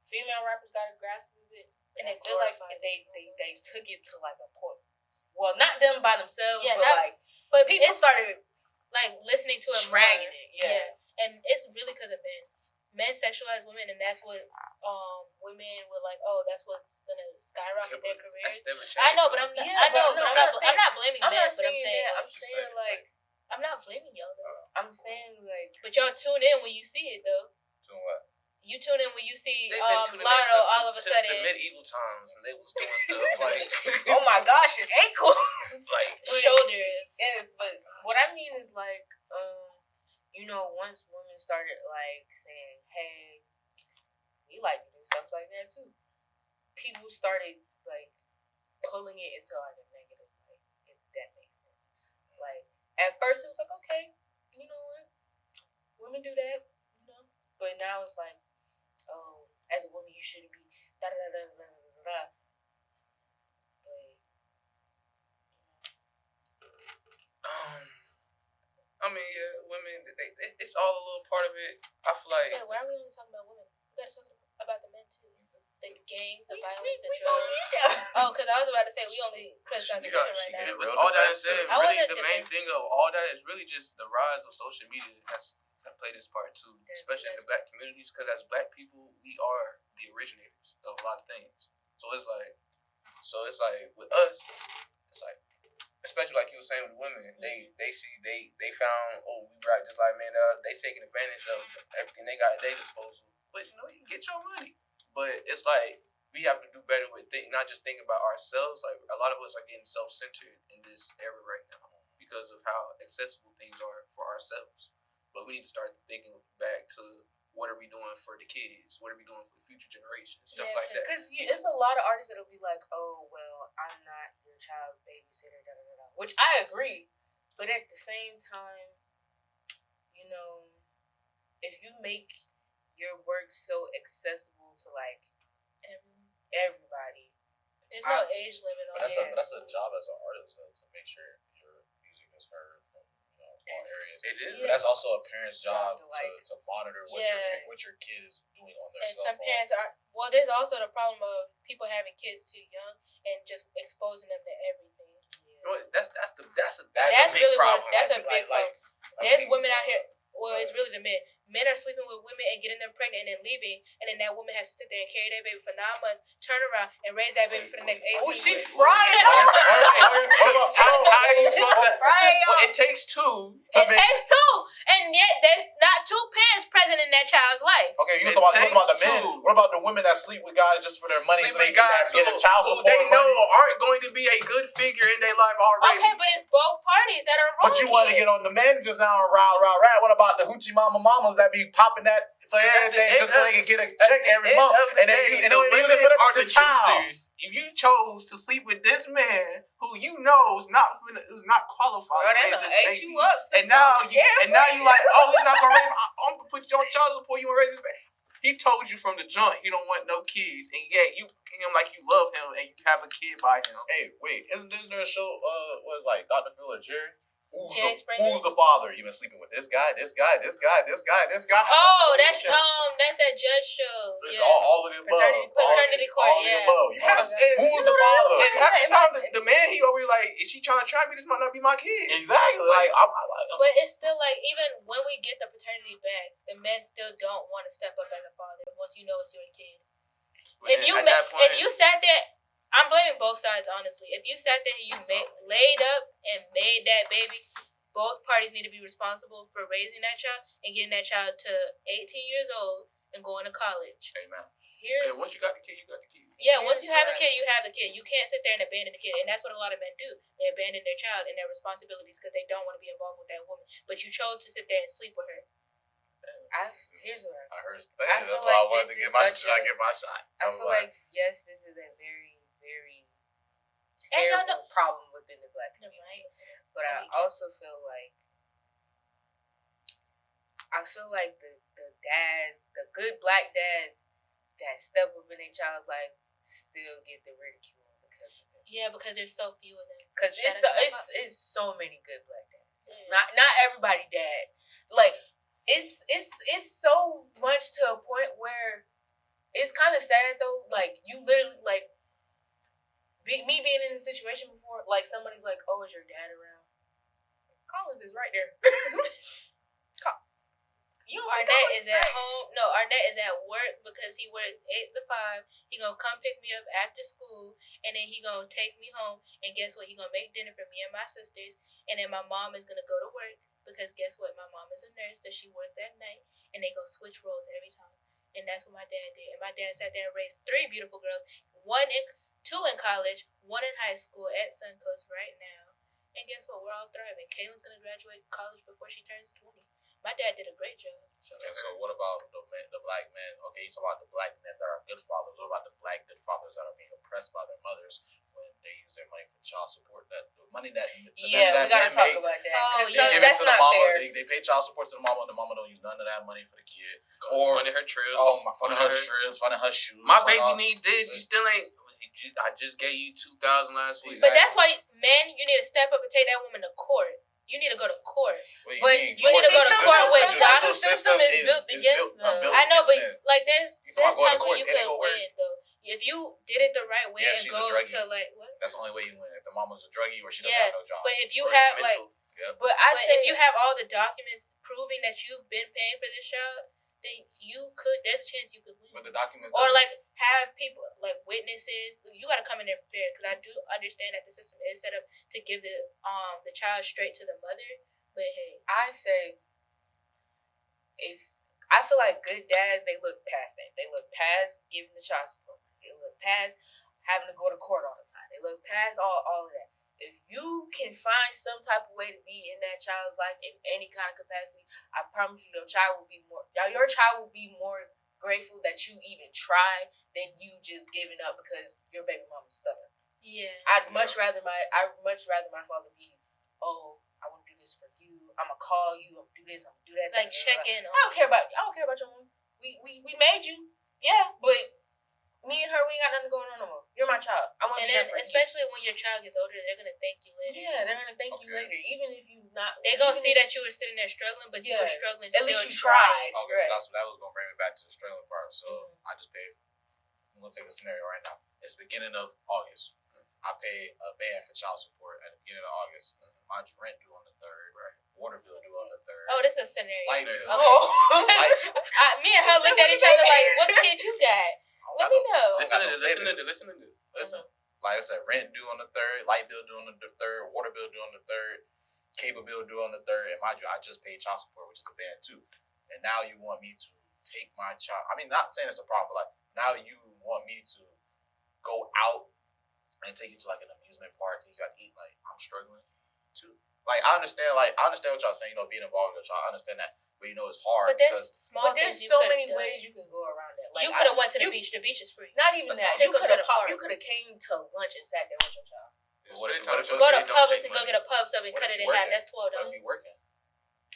female rappers got a grasp of it, and I feel like they took it to like a point. Well, not them by themselves, but people started like listening to it, dragging it, yeah. And it's really because of men. Men sexualize women, and that's what women were like. Oh, that's what's gonna skyrocket their careers. I know, but I'm not. I'm not blaming men, but I'm saying like I'm not blaming y'all though. I'm saying like, but y'all tune in when you see it though. Doing what? You tune in when you see Lotto all of a since sudden. the medieval times, and they was doing stuff like, oh my gosh, an ankle, like shoulders. Yeah, but what I mean is like, you know, once women started like saying, "Hey, we like to do stuff like that too," people started like pulling it into like a negative light, if that makes sense. Like at first it was like, okay, you know what, women do that, you know, but now it's like, oh, as a woman you shouldn't be da da da da da da da. I mean, yeah, women. It's all a little part of it. I feel like. Yeah, why are we only talking about women? We gotta talk about the men too. The gangs, the violence, the drugs. Oh, because I was about to say we only criticize the women right now. With all that said, really the main thing of all that is really just the rise of social media has played this part too, especially in the black communities. Because as black people, we are the originators of a lot of things. So it's like with us, it's like. Especially like you were saying with women, they found, oh, we rap just like men, they taking advantage of everything they got at their disposal. But you know, you get your money. But it's like we have to do better with not just thinking about ourselves. Like a lot of us are getting self-centered in this era right now because of how accessible things are for ourselves. But we need to start thinking back to what are we doing for the kids? What are we doing for the future generations? Stuff like that. Because it's a lot of artists that'll be like, oh, well, I'm not your child's babysitter, da da da. Which I agree. But at the same time, you know, if you make your work so accessible to like everybody, there's no age limit on it. But that's a job as an artist though, to make sure your music is heard from all areas. It is. But that's also a parent's job to monitor what your kid is doing on their cell phone. And some parents are. Well, there's also the problem of people having kids too young and just exposing them to everything. Yeah. That's a big really problem. That's a big problem. There's women out here. Well, it's really the men. Men are sleeping with women and getting them pregnant and then leaving, and then that woman has to sit there and carry that baby for 9 months, turn around, and raise that baby for the next 18 months. Oh, she months. fried. How are you supposed to? Well, it takes two. It takes two, and yet there's not two parents present in that child's life. Okay, you talking about the men. What about the women that sleep with guys just for their money? So they guys get a child support they know money? aren't going to be a good figure in their life already. Okay, but it's both parties that are wrong. But you want to get on the men just now and rah. What about the hoochie mamas that be popping that for everything just so they can get a check every month? And then use it for the child. If you chose to sleep with this man who you know is not qualified, bro, they gonna age you up. And now you like, oh, he's not gonna raise. I'm gonna put you on child support. You gonna raise his baby. He told you from the jump he don't want no kids, and yet you him like you love him and you have a kid by him. Hey, wait, isn't there a show? Was like Dr. Phil or Jerry? Who's the father? You been sleeping with this guy? Oh, that's that judge show. It's all of the above. Paternity court. Yeah. Who's the father? And half the time, the man he always like, is she trying to trap me? This might not be my kid. Exactly. But it's still like, even when we get the paternity back, the men still don't want to step up as a father once you know it's your kid. If you sat there I'm blaming both sides, honestly. If you sat there and you laid up and made that baby, both parties need to be responsible for raising that child and getting that child to 18 years old and going to college. Amen. Once you got the kid, you got the kid. Yeah, once you have the kid, you have the kid. You can't sit there and abandon the kid. And that's what a lot of men do. They abandon their child and their responsibilities because they don't want to be involved with that woman. But you chose to sit there and sleep with her. Here's what I heard I That's feel why I like wanted to this get is my such shot. a- Get my shot. I feel like, yes, this is a very, very And y'all terrible problem within the black Never community. mind. But I also feel like the good black dads that step up in their child's life still get the ridicule because of it. Yeah, because there's so few of them. Because Shout out to my pops. it's so many good black dads. There is. Not everybody dad. Like it's so much to a point where it's kind of sad though. Like you literally like me being in a situation before. Like somebody's like, "Oh, is your dad around?" Collins is right there. You don't see Arnett Collins? is at home. No, Arnett is at work because he works 8 to 5. He gonna come pick me up after school, and then he gonna take me home. And guess what? He gonna make dinner for me and my sisters. And then my mom is gonna go to work because guess what? My mom is a nurse, so she works at night, and they go switch roles every time. And that's what my dad did. And my dad sat there and raised 3 beautiful girls, 2 in college, 1 in high school at Suncoast right now. And guess what? We're all thriving. Kaylin's gonna graduate college before she turns 20. My dad did a great job. Okay, so what about the black men? Okay, you talk about the black men that are good fathers. What about the black good fathers that are being oppressed by their mothers when they use their money for child support? That the money that Yeah, we gotta talk about that. Oh, Because yeah. they give it that's to the not mama. fair. They pay child support to the mama. The mama don't use none of that money for the kid. Or funding her trips. Oh my, funding her trips, funding her shoes. My baby need this. You still ain't. I just gave you $2,000 last week. But that's why, men, you need to step up and take that woman to court. You need to go to court. What But mean? you need to go to court with Sometimes doctors. the system is built against them. I know, but against them. like there's You talking about going to times court, when you it ain't could gonna work. win though. If you did it the right way Yeah, and she's go a druggie. to like what? That's the only way you win. If the mama's a druggie or she doesn't Yeah, have no job. But if you Or have like, mental. But but if you have all the documents proving that you've been paying for this child, then you could. There's a chance you could win. But the documents Or doesn't- like have people like witnesses. You got to come in there prepared because I do understand that the system is set up to give the child straight to the mother. But hey, I say, if I feel like good dads, they look past that. They look past giving the child support. They look past having to go to court all the time. They look past all of that. If you can find some type of way to be in that child's life in any kind of capacity, I promise you, your child will be more grateful that you even tried than you just giving up because your baby mama's stubborn. yeah, I'd much rather my father be, oh, I want to do this for you. I'm gonna call you. I'm gonna do this. I'm gonna do that. like check in. I don't care about your mom. We made you. Yeah, but me and her, we ain't got nothing going on no more. You're my child. I want to And be then there for especially when your child gets older, they're gonna thank you you. later. Yeah, they're gonna thank you Okay. later, even if you not. They gonna even see if- that you were sitting there struggling, but you were Yeah. struggling. At least you tried. Okay, Right. so that was gonna bring me back to the struggling part. So Mhm. I just paid. I'm gonna take a scenario right now. It's beginning of August. I pay a band for child support at the beginning of August. My rent due on the 3rd. Right. Water bill due on the 3rd. Oh, this is a scenario. Light bill. Okay. Oh. Me and her looked at each other like, "What kid you got?" Let me know. Listen to this. Listen. Like I said, rent due on the 3rd, light bill due on the 3rd, water bill due on the 3rd, cable bill due on the 3rd, and mind you, I just paid child support, which is the band too. And now you want me to take my child. I mean, not saying it's a problem, but like now you want me to go out and take you to like an amusement park, take you out to eat. Like I'm struggling too. Like I understand what y'all saying. Being involved with y'all, I understand that, but it's hard. But there's because small But there's things you so could've many done. ways you can go around that. Like You could have went to the you- beach. The beach is free. Not even That's that. Take You them could to have the park. you could have came to lunch and sat there with your child. What if- Go to Don't Publix take and go money. get a pub sub and What cut if it you in half. working? That's What if $12. you working?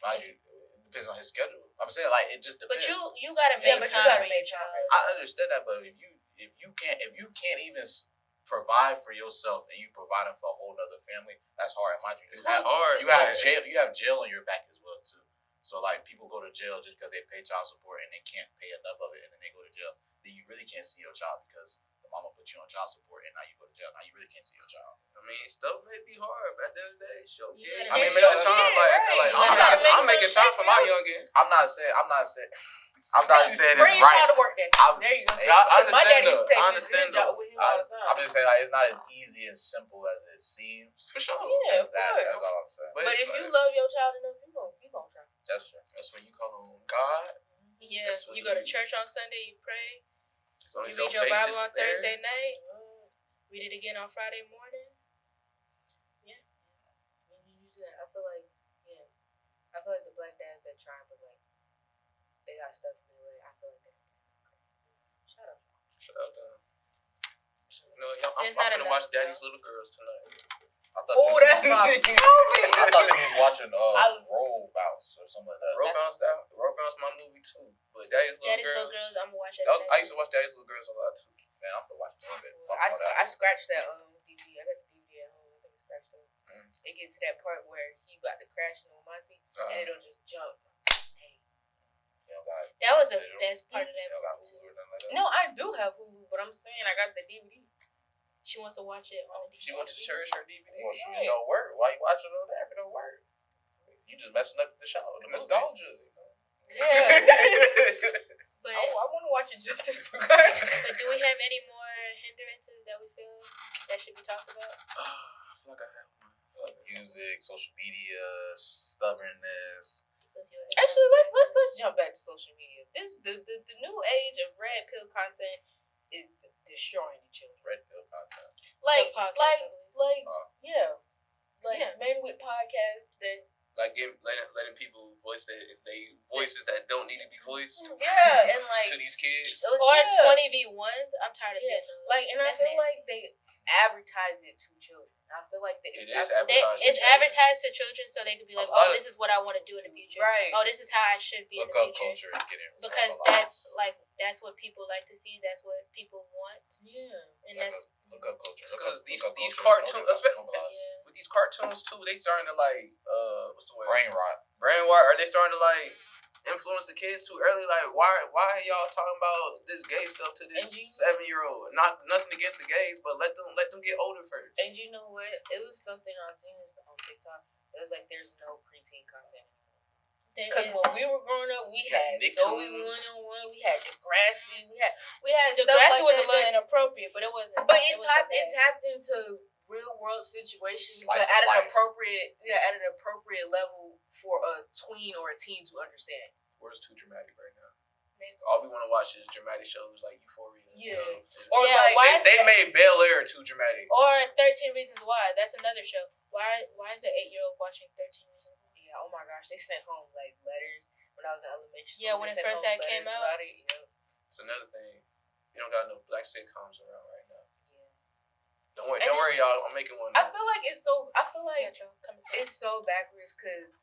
Mind you, it depends on his schedule. I'm saying like it just But depends. you gotta make Yeah, but you time gotta for make your time child. for I understand that, but if you can't even provide for yourself and you providing for a whole other family, that's hard. Mind you, It's hard. you have jail. You have jail on your back as well too. So like people go to jail just because they pay child support and they can't pay enough of it, and then they go to jail. Then you really can't see your child because the mama put you on child support, and now you go to jail. Now you really can't see your child. I mean, stuff may be hard, but at the end of the day, show You kids. gotta I mean, make make the sure time. kid, Like right. You gotta make I'm making time for my youngin. I'm not saying I'm not saying Bring it's your child right. to work then. I'm- There you go. Yeah, I My daddy understand used to take though. I his understand job though. with me all the time. I'm just saying, like, it's not as easy and simple as it seems. For sure. Yeah, of That's course. all I'm saying. But if you love your child enough, you gonna try. That's true. That's when you call on God. Yeah, you go to church on Sunday, you pray. As long as You read your Bible on Thursday night. Read it again on Friday morning. Yeah. You do that. I feel like the black dads that try, but like they got stuff in their way. I feel like that. Shut up. You know, I'm There's not finna enough, watch Daddy's Little Girls tonight. Oh, that's my movie. I thought you was watching Roll Bounce or something like that. Roll Bounce my movie too. But Daddy's Little Girls, I'm gonna watch that. I used to watch Daddy's Little Girls a lot too. Man, I'm gonna watch it. I scratched that DVD. I got the DVD at home. I think I scratched it. They get to that part where he got the crashing on Monty, and it'll just jump. Hey. That was the best part of that movie too. No, I do have Hulu, but I'm saying I got the DVD. She wants to watch it on DVD. She wants to cherish her DVD. Well, shoot, it don't work. Why you watching it over there if it don't work? You just messing up the show. The Nostalgia. Yeah. But I want to watch it jump to the But do we have any more hindrances that we feel that should be talked about? I feel like I have one. Like music, social media, stubbornness. Actually, let's jump back to social media. The new age of red pill content is destroying the children. Red pill content. Like Yeah. men with podcasts that letting people voice voices that don't need to be voiced. Yeah, and like to these kids. Or 20v1s. I'm tired of seeing those. Like, and I feel like they advertise it to children. I feel like it is advertised. It's advertised to children so they could be like, oh, this is what I want to do in the future. Right. Oh, this is how I should be in the future. Culture is getting because that's what people like to see. That's what people want. Yeah. And that's look up culture. Because these cartoons, with these cartoons too, they starting to like what's the word? Brain rot. Are they starting to like influence the kids too early? Like why are y'all talking about this gay stuff to this 7-year-old? Nothing against the gays, but let them get older first. And you know what? It was something I was seeing this on TikTok. It was like there's no preteen content. Because when we were growing up, we had Zoe 101, we had Degrassi, we had Degrassi stuff was like a little inappropriate, but it wasn't. But it tapped into real world situations, but at an appropriate level for a tween or a teen to understand. Where's too dramatic right now? All we want to watch is dramatic shows like Euphoria and stuff. Or they made Bel Air too dramatic. Or 13 Reasons Why. That's another show. Why is an 8-year-old watching 13 Reasons Why? Yeah, oh my gosh, they sent home like letters when I was in elementary school. Yeah, when it first came out. It's another thing. You don't got no black sitcoms around right now. Yeah. Don't worry, y'all. I'm making one. I feel like it's so backwards because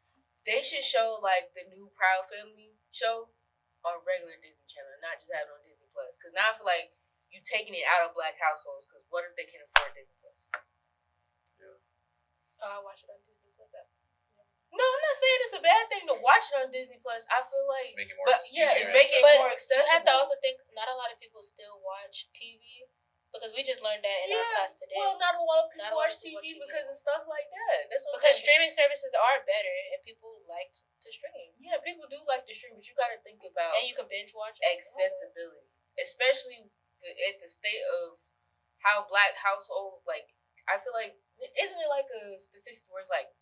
they should show like the new Proud Family show on regular Disney Channel, not just have it on Disney Plus. Because now I feel like you taking it out of black households. Because what if they can't afford Disney Plus? Yeah. Oh, I watch it on Disney Plus. No, I'm not saying it's a bad thing to watch it on Disney Plus. I feel like, make it more more accessible. You have to also think not a lot of people still watch TV because we just learned that in our class today. Well, not a lot of people watch TV because of stuff like that. That's what because streaming services are better and people like to stream. Yeah, people do like to stream, but you got to think about and you can binge watch accessibility, especially at the state of how black households like. I feel like isn't it like a statistic where it's like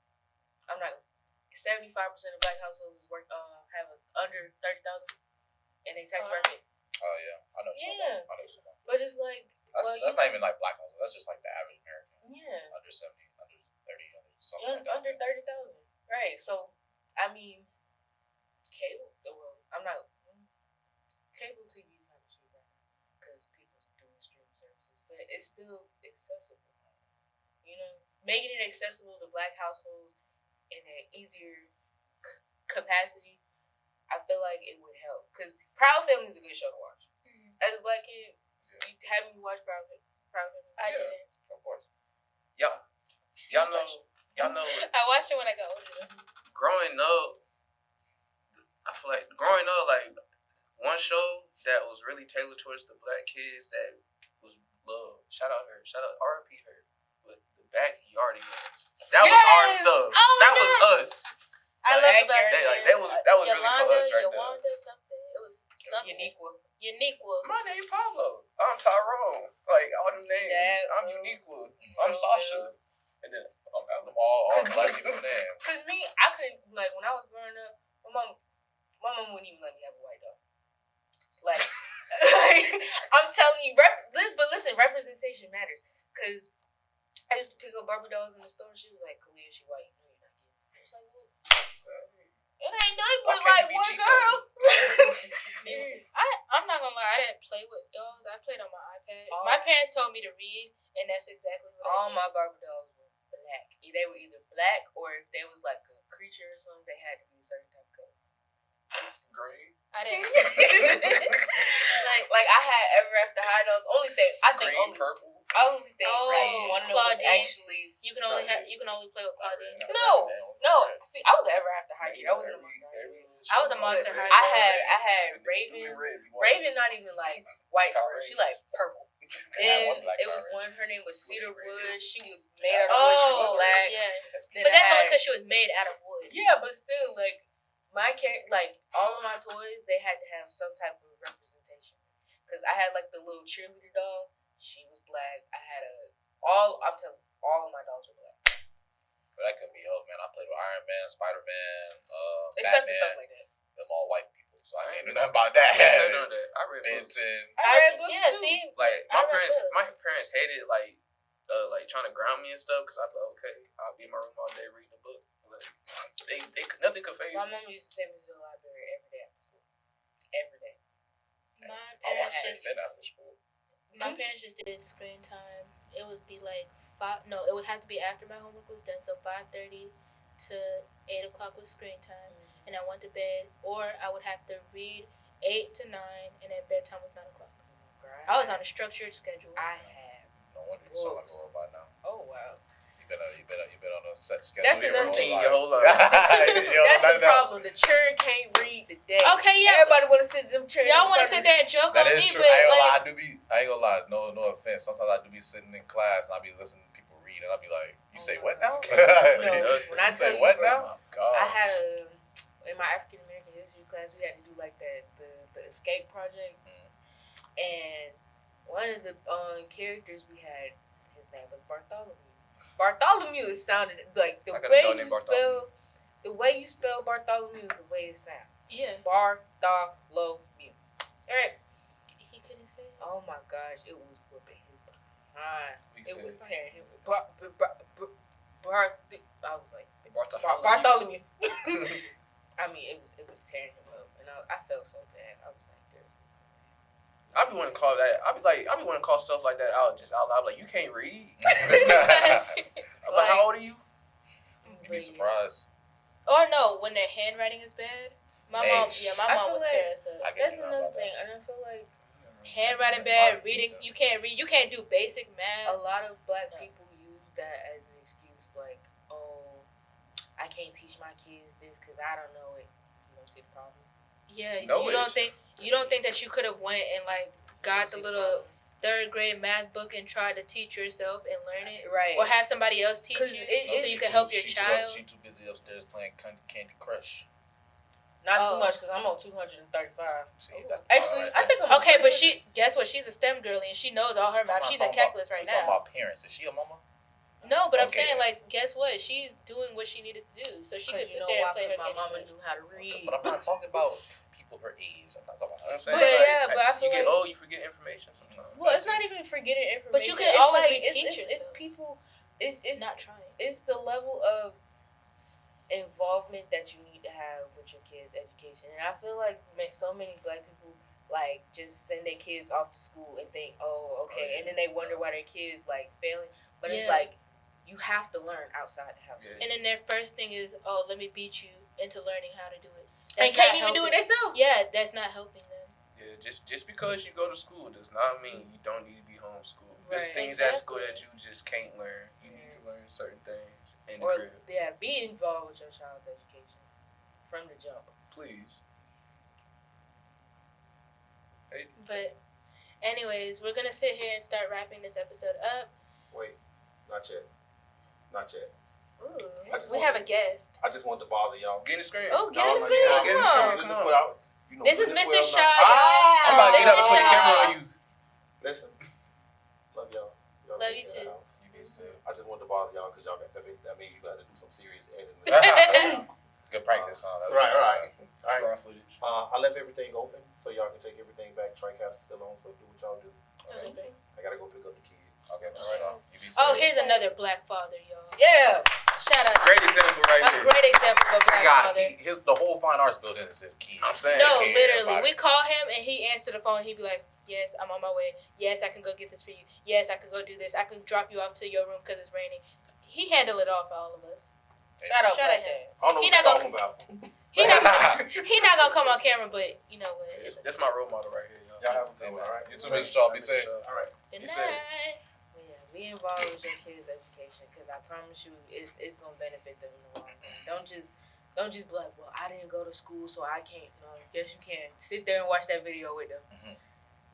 75% of black households have under 30,000 in their tax bracket. Oh yeah, I know. Yeah, I know. But it's like that's not even like black households. That's just like the average American. Yeah, under 70, under 30, under something. Under 30,000, right? So I mean, cable. Cable TV is not cheap right now because people are doing streaming services, but it's still accessible. You know, making it accessible to black households in an easier capacity, I feel like it would help. Because Proud Family is a good show to watch. Mm-hmm. As a black kid, haven't you watched Proud Family? I didn't. Of course. Y'all know. I watched it when I got older. Growing up, I feel like like one show that was really tailored towards the black kids that was love. Shout out R.I.P. her. But the backyardigans. That was our stuff. Oh, that was us. I love the backyardigans. That was really for us right there. Something. It was something. Uniqua. My name Pablo. I'm Tyrone. Like all them listen, representation matters. Because I used to pick up Barbie dolls in the store, and she was like, Kalia, she white. No, you're not getting it. I was like, well, it ain't nothing but like one girl. I'm not gonna lie, I didn't play with dolls. I played on my iPad. My parents told me to read, and that's exactly what all I did. my Barbie dolls were black. They were either black or if there was like a creature or something, they had to be a certain type of color. Green. I didn't. like I had Ever After High dolls. Only thing I think Green, purple. only thing Oh, like one of them was Claudine. actually You can only play with Claudine. no. See, I was an Ever After High kid. I wasn't a Monster High kid. I was a Monster High. I had Raven. Raven not even like white for her. She like purple. Then it was one. Her name was Cedar Wood. She was made out of wood. She was black. Yeah. Then But that's I only had- because she was made out of wood. Yeah, but still, like my like all of my toys, they had to have some type of representation. Cause I had like the little cheerleader doll. She was black. I had I'm telling you, all of my dolls were black. But that could be helped, man. I played with Iron Man, Spider-Man, Except for Batman. stuff like that. Them all white people, so I ain't know nothing about that. I know that. I read books. Benton. I read books Yeah, too. see, Like I read my books. parents hated like trying to ground me and stuff because I thought, okay, I'll be in my room all day reading a book. Like, nothing could phase My me. mom used to take me to the library every day after school. Every day. My I parents watched just it after school. My parents just did screen time. It would be like 5. No, it would have to be after my homework was done. So 5:30 to 8:00 was screen time, and I went to bed. Or I would have to read 8 to 9, and then bedtime was 9:00. I was on a structured schedule. I had. No wonder you sound like a robot now. Oh wow. You been on a set schedule. That's another thing. Your whole life. That's the problem. The children can't read the day. Okay, yeah. Everybody want to sit them children. Y'all want to sit there and joke That on is me, true. but I like, ain't gonna lie. No offense. Sometimes I do be sitting in class and I be listening to people read and I be like, "You say what now?" No, when I say tell you, what bro, now? I had in my African American history class, we had to do like the escape project, and one of the characters we had, his name was Bartholomew. Bartholomew sounded like the way you spell Bartholomew is the way it sounds. yeah, Bartholomew. All right. he couldn't say it. Oh my gosh, it was whooping his behind. It was said- tearing him. I was like Bartholomew. Bartholomew. I mean, it was tearing him up, and I felt so bad. I was like, dude. I be wanting to call that. I be wanting to call stuff like that out just out loud. Like, you can't read. I'm like, how old are you? You'd be surprised. Or no, when their handwriting is bad. My mom would tear us up. That's another thing, and I feel like Handwriting bad, reading, you can't read. You can't do basic a math. lot of black people use that as an excuse, like, oh, I can't teach my kids this because I don't know it. You don't see the problem. Yeah, No, you don't think that you could have went and like got the little 3rd grade math book and tried to teach yourself and learn it, Right. or have somebody else teach 'Cause you it- so you can help your child. She too busy upstairs playing Candy Crush. Not Oh. too much because I'm on 235. See, that's Actually, I think I'm Okay, but guess what? She's a STEM girly and she knows all her math. She's a calculus right We're talking now. about parents. Is she a mama? No, but I'm Okay. saying like, guess what? She's doing what she needed to do, so she could sit there and play her my Candy mama Crush. knew how to read. But I'm not talking about people her age. I'm not talking about. I'm saying, But like, yeah, but I feel you get like- old, you forget information sometimes. Well, it's not even forgetting information. But you can it's always like, reteach it's yourself. people. It's Not trying. it's the level of involvement that you need to have with your kids' education, and I feel like so many black people like just send their kids off to school and think, oh, okay, and then they wonder why their kids like failing. But it's Yeah. like you have to learn outside the house. Yeah. And then their first thing is, oh, let me beat you into learning how to do it. And can't even do it themselves. Yeah, that's not helping them. Yeah, just because you go to school does not mean you don't need to be homeschooled. There's Right. things at school that you just can't learn. You need to learn certain things in the Or crib. be involved with your child's education from the jump. Please. But, anyways, we're gonna sit here and start wrapping this episode up. Wait, not yet. Not yet. Ooh, I just we want have a guest. I just wanted to bother y'all. Get in the screen. Oh, get No, on the no, screen. yeah, get in the Come screen. on. Come This on. way out. You know, This is way Mr. I'm Shy. not- I'm about to get up and put the Mr. camera Shy. on you. Listen, love y'all. Y'all Love take you care of too. the house. You be sick. I just wanted to bother y'all because y'all got that means you got to do some serious editing. Good practice, huh? That was Right. good. All right. Raw footage. I left everything open so y'all can take everything back. TriCast is still on, so do what y'all do. That was Okay? okay. Okay, for sure. You be Oh, serious. here's another black father, y'all. Yeah. Shout out. Great example right A here. great example of a black father. The whole fine arts building is his key. I'm saying. No, He literally. We call him and he answered the phone. He'd be like, yes, I'm on my way. Yes, I can go get this for you. Yes, I can go do this. I can drop you off to your room because it's raining. He handled it all for all of us. Shout out Shout Black out him. I don't know what He you're not talking about. He not gonna come on camera, but you know what? That's my role model right here, y'all. Y'all have a good one, all right? You too, Mr. Shaw. Be safe. All right. Good You said- night. But yeah, be involved with your kids' education because I promise you, it's gonna benefit them in the long run. Don't just be like, well, I didn't go to school, so I can't. No, yes, you can. Sit there and watch that video with them. Mhm.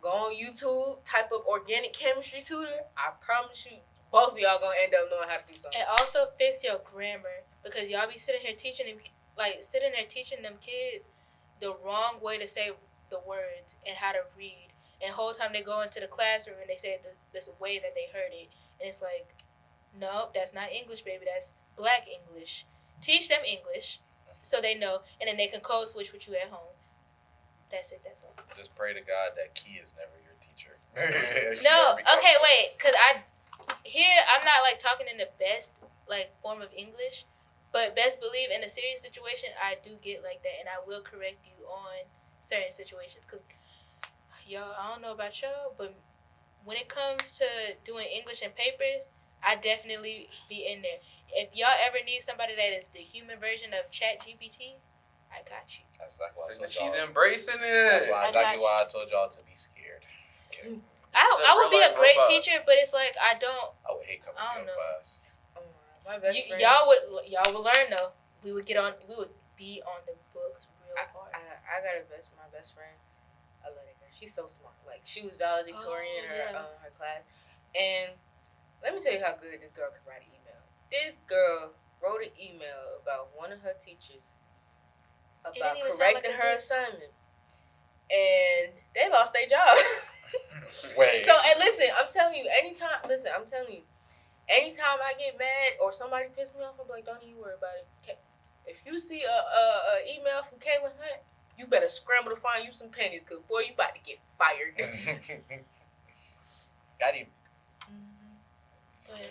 Go on YouTube, type up organic chemistry tutor. I promise you, both of y'all gonna end up knowing how to do something. And also fix your grammar because y'all be sitting here teaching them, teaching them kids the wrong way to say the words and how to read. And the whole time they go into the classroom and they say it this way that they heard it, and it's like, no, that's not English, baby. That's Black English. Teach them English so they know, and then they can code switch with you at home. That's it. That's all. Just pray to God that Key is never your teacher. No, okay, wait, because I'm not like talking in the best like form of English, but best believe in a serious situation I do get like that, and I will correct you on certain situations. Because y'all, I don't know about y'all, but when it comes to doing English and papers, I definitely be in there. If y'all ever need somebody that is the human version of ChatGPT, I got you. That's exactly why I So told she's y'all. embracing That's it. exactly why I told y'all to be scared. I would be a real-life great robot. teacher, but it's like I don't. I would hate coming I to don't your know. class. My best friend. Y'all would learn though. We would be on the books real hard. I got my best friend, Alenica. She's so smart. Like she was valedictorian in her class, and let me tell you how good this girl can write an email. This girl wrote an email about one of her teachers about didn't even sound correcting like a her diss. assignment, and they lost their job. Wait. So, and listen, I'm telling you, anytime I get mad or somebody piss me off, I'm like, don't even worry about it. If you see a email from Kayla Hunt, you better scramble to find you some pennies, because, boy, you about to get fired. Got him. But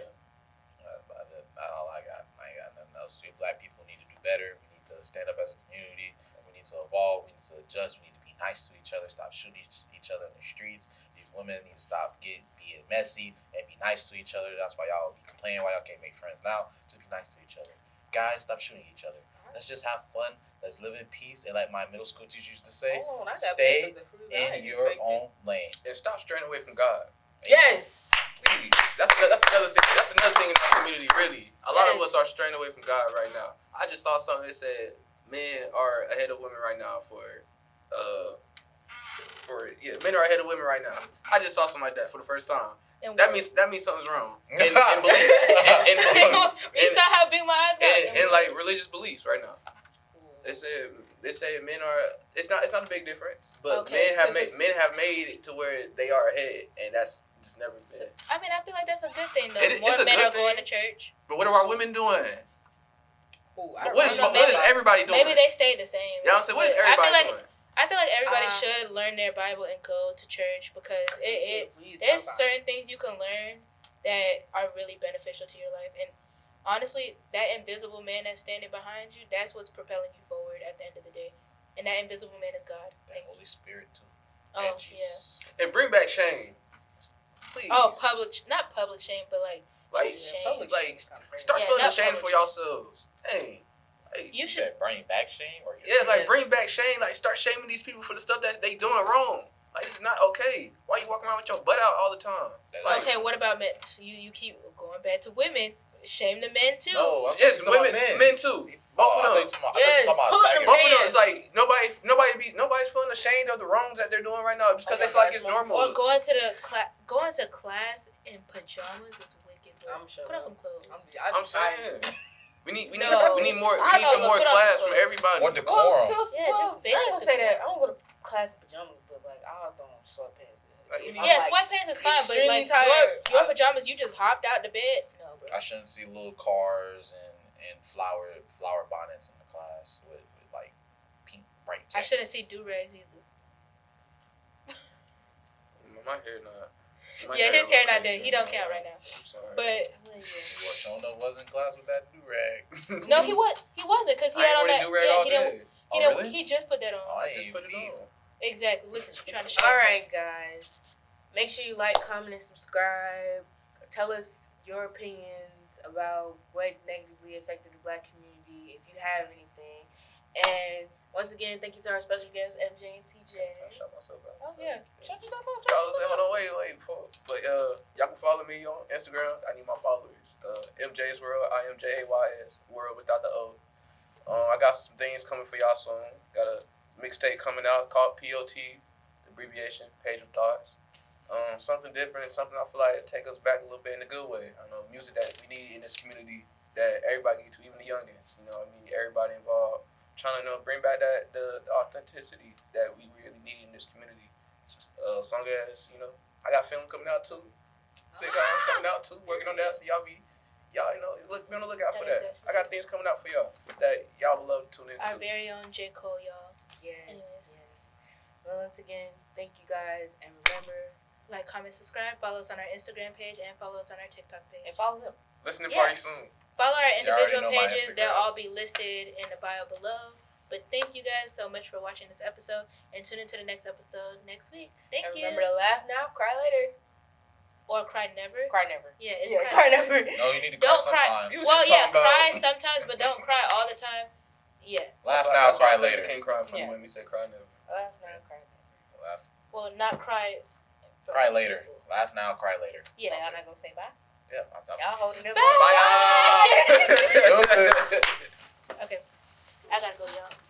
Not all I got. I ain't got nothing else to do. Black people need to do better. We need to stand up as a community. We need to evolve. We need to adjust. We need to be nice to each other. Stop shooting each other in the streets. These women need to stop being messy and be nice to each other. That's why y'all be complaining why y'all can't make friends now. Just be nice to each other. Guys, stop shooting each other. Let's just have fun. Let's live in peace. And like my middle school teacher used to say, Hold on, I got stay papers to prove I in ain't your faked own lane. And stop straying away from God. Yes. Please. That's another thing. That's another thing in our community. Really, a lot of Yes. us are straying away from God right now. I just saw something that said men are ahead of women right now men are ahead of women right now. I just saw something like that for the first time. and That means something's wrong. And belief. And beliefs. you saw how big my eyes got. And like religious beliefs right now. They say men are. It's not a big difference, but Okay, men have made it to where they are ahead, and that's just never been. So, I mean, I feel like that's a good thing though. It's More a men good are going to thing. church. But what are our women doing? I What is know, what is maybe- everybody doing? Maybe they stayed the same. You know what I'm saying? What is But everybody doing? I feel like everybody should learn their Bible and go to church because there's certain things you can learn that are really beneficial to your life. And honestly, that invisible man that's standing behind you, that's what's propelling you forward at the end of the day. And that invisible man is God. That Holy Spirit too. Oh, And Jesus. And bring back shame, please. Oh, not public shame, but like Like, shame. like start Yeah, feeling not ashamed public for yourselves. Hey, you You should. said bring back shame or yeah, like bring back shame. Like start shaming these people for the stuff that they doing wrong. Like it's not okay. Why you walking around with your butt out all the time? Like, Okay, what about men? So you keep going back to women. Shame the men too. No, I'm yes, talking women, about men too. Both of them. Yes, Talking about put second. them Both of them Men. is like nobody's feeling ashamed of the wrongs that they're doing right now just because they feel like it's normal. Or going to class in pajamas is wicked. Bro. I'm sure. Put on some clothes. I'm saying we need No. some more I class know, put on from some everybody. Or decorum. Yeah, just I ain't basic gonna say that. I don't go to class in pajamas, but like I'll throw on sweatpants. Like, you If need- I'm, Yeah, like, sweatpants is fine, but extremely like tired, your pajamas, you just hopped out the bed. No, bro. I shouldn't see little cars and flower bonnets in the class with like pink bright jackets. I shouldn't see do rags either. My hair not. Yeah, his hair not there. He don't count right now. I'm sorry. But Well, Shona was in class with that do-rag. no, he wasn't because he I had on ain't that. wear do-rag all day. Really? He just put that on. Oh, I Just ain't put it even on. Exactly. Look, trying to show. All right, guys. Make sure you like, comment, and subscribe. Tell us your opinions about what negatively affected the Black community, if you have anything. And once again, thank you to our special guests, MJ and TJ. I shot myself out. Oh yeah. Shut yourself up. Hold on, wait. But y'all can follow me on Instagram. I need my followers. MJ's World, IMJAYS World without the O. I got some things coming for y'all soon. Got a mixtape coming out called POT, abbreviation, Page of Thoughts. Something different, something I feel like it take us back a little bit in a good way. I know music that we need in this community that everybody get to, even the youngins. You know what I mean? Everybody involved. Trying to bring back the authenticity that we really need in this community. As long as, I got film coming out too. Sitcom coming out too. Working on that, so y'all be on the lookout for that. I got things coming out for y'all that y'all would love to tune into. Our very own J. Cole, y'all. Yes. Anyways. Yes. Well, once again, thank you guys, and remember, Like, comment, subscribe, follow us on our Instagram page, and follow us on our TikTok page. and follow them. Listening Yeah. party soon. Follow our individual know my pages. Instagram. They'll all be listed in the bio below. But thank you guys so much for watching this episode, and tune into the next episode next week. Thank And you. remember to laugh now, cry later. Or cry never. Cry never. Yeah, it's Cry never. No, you need to Don't cry cry. sometimes. You was Well, just yeah, talking about- cry sometimes, but don't cry all the time. Yeah. Laugh That's now, why I cry said later. You can't cry for Yeah. when we say cry never. Laugh now, cry never. Laugh. Well, not cry. for Cry other later. people. Laugh now, cry later. So Yeah. y'all not gonna say bye? Yeah, I'm Y'all holding them Bye. Bye, y'all. Okay. I gotta go, y'all.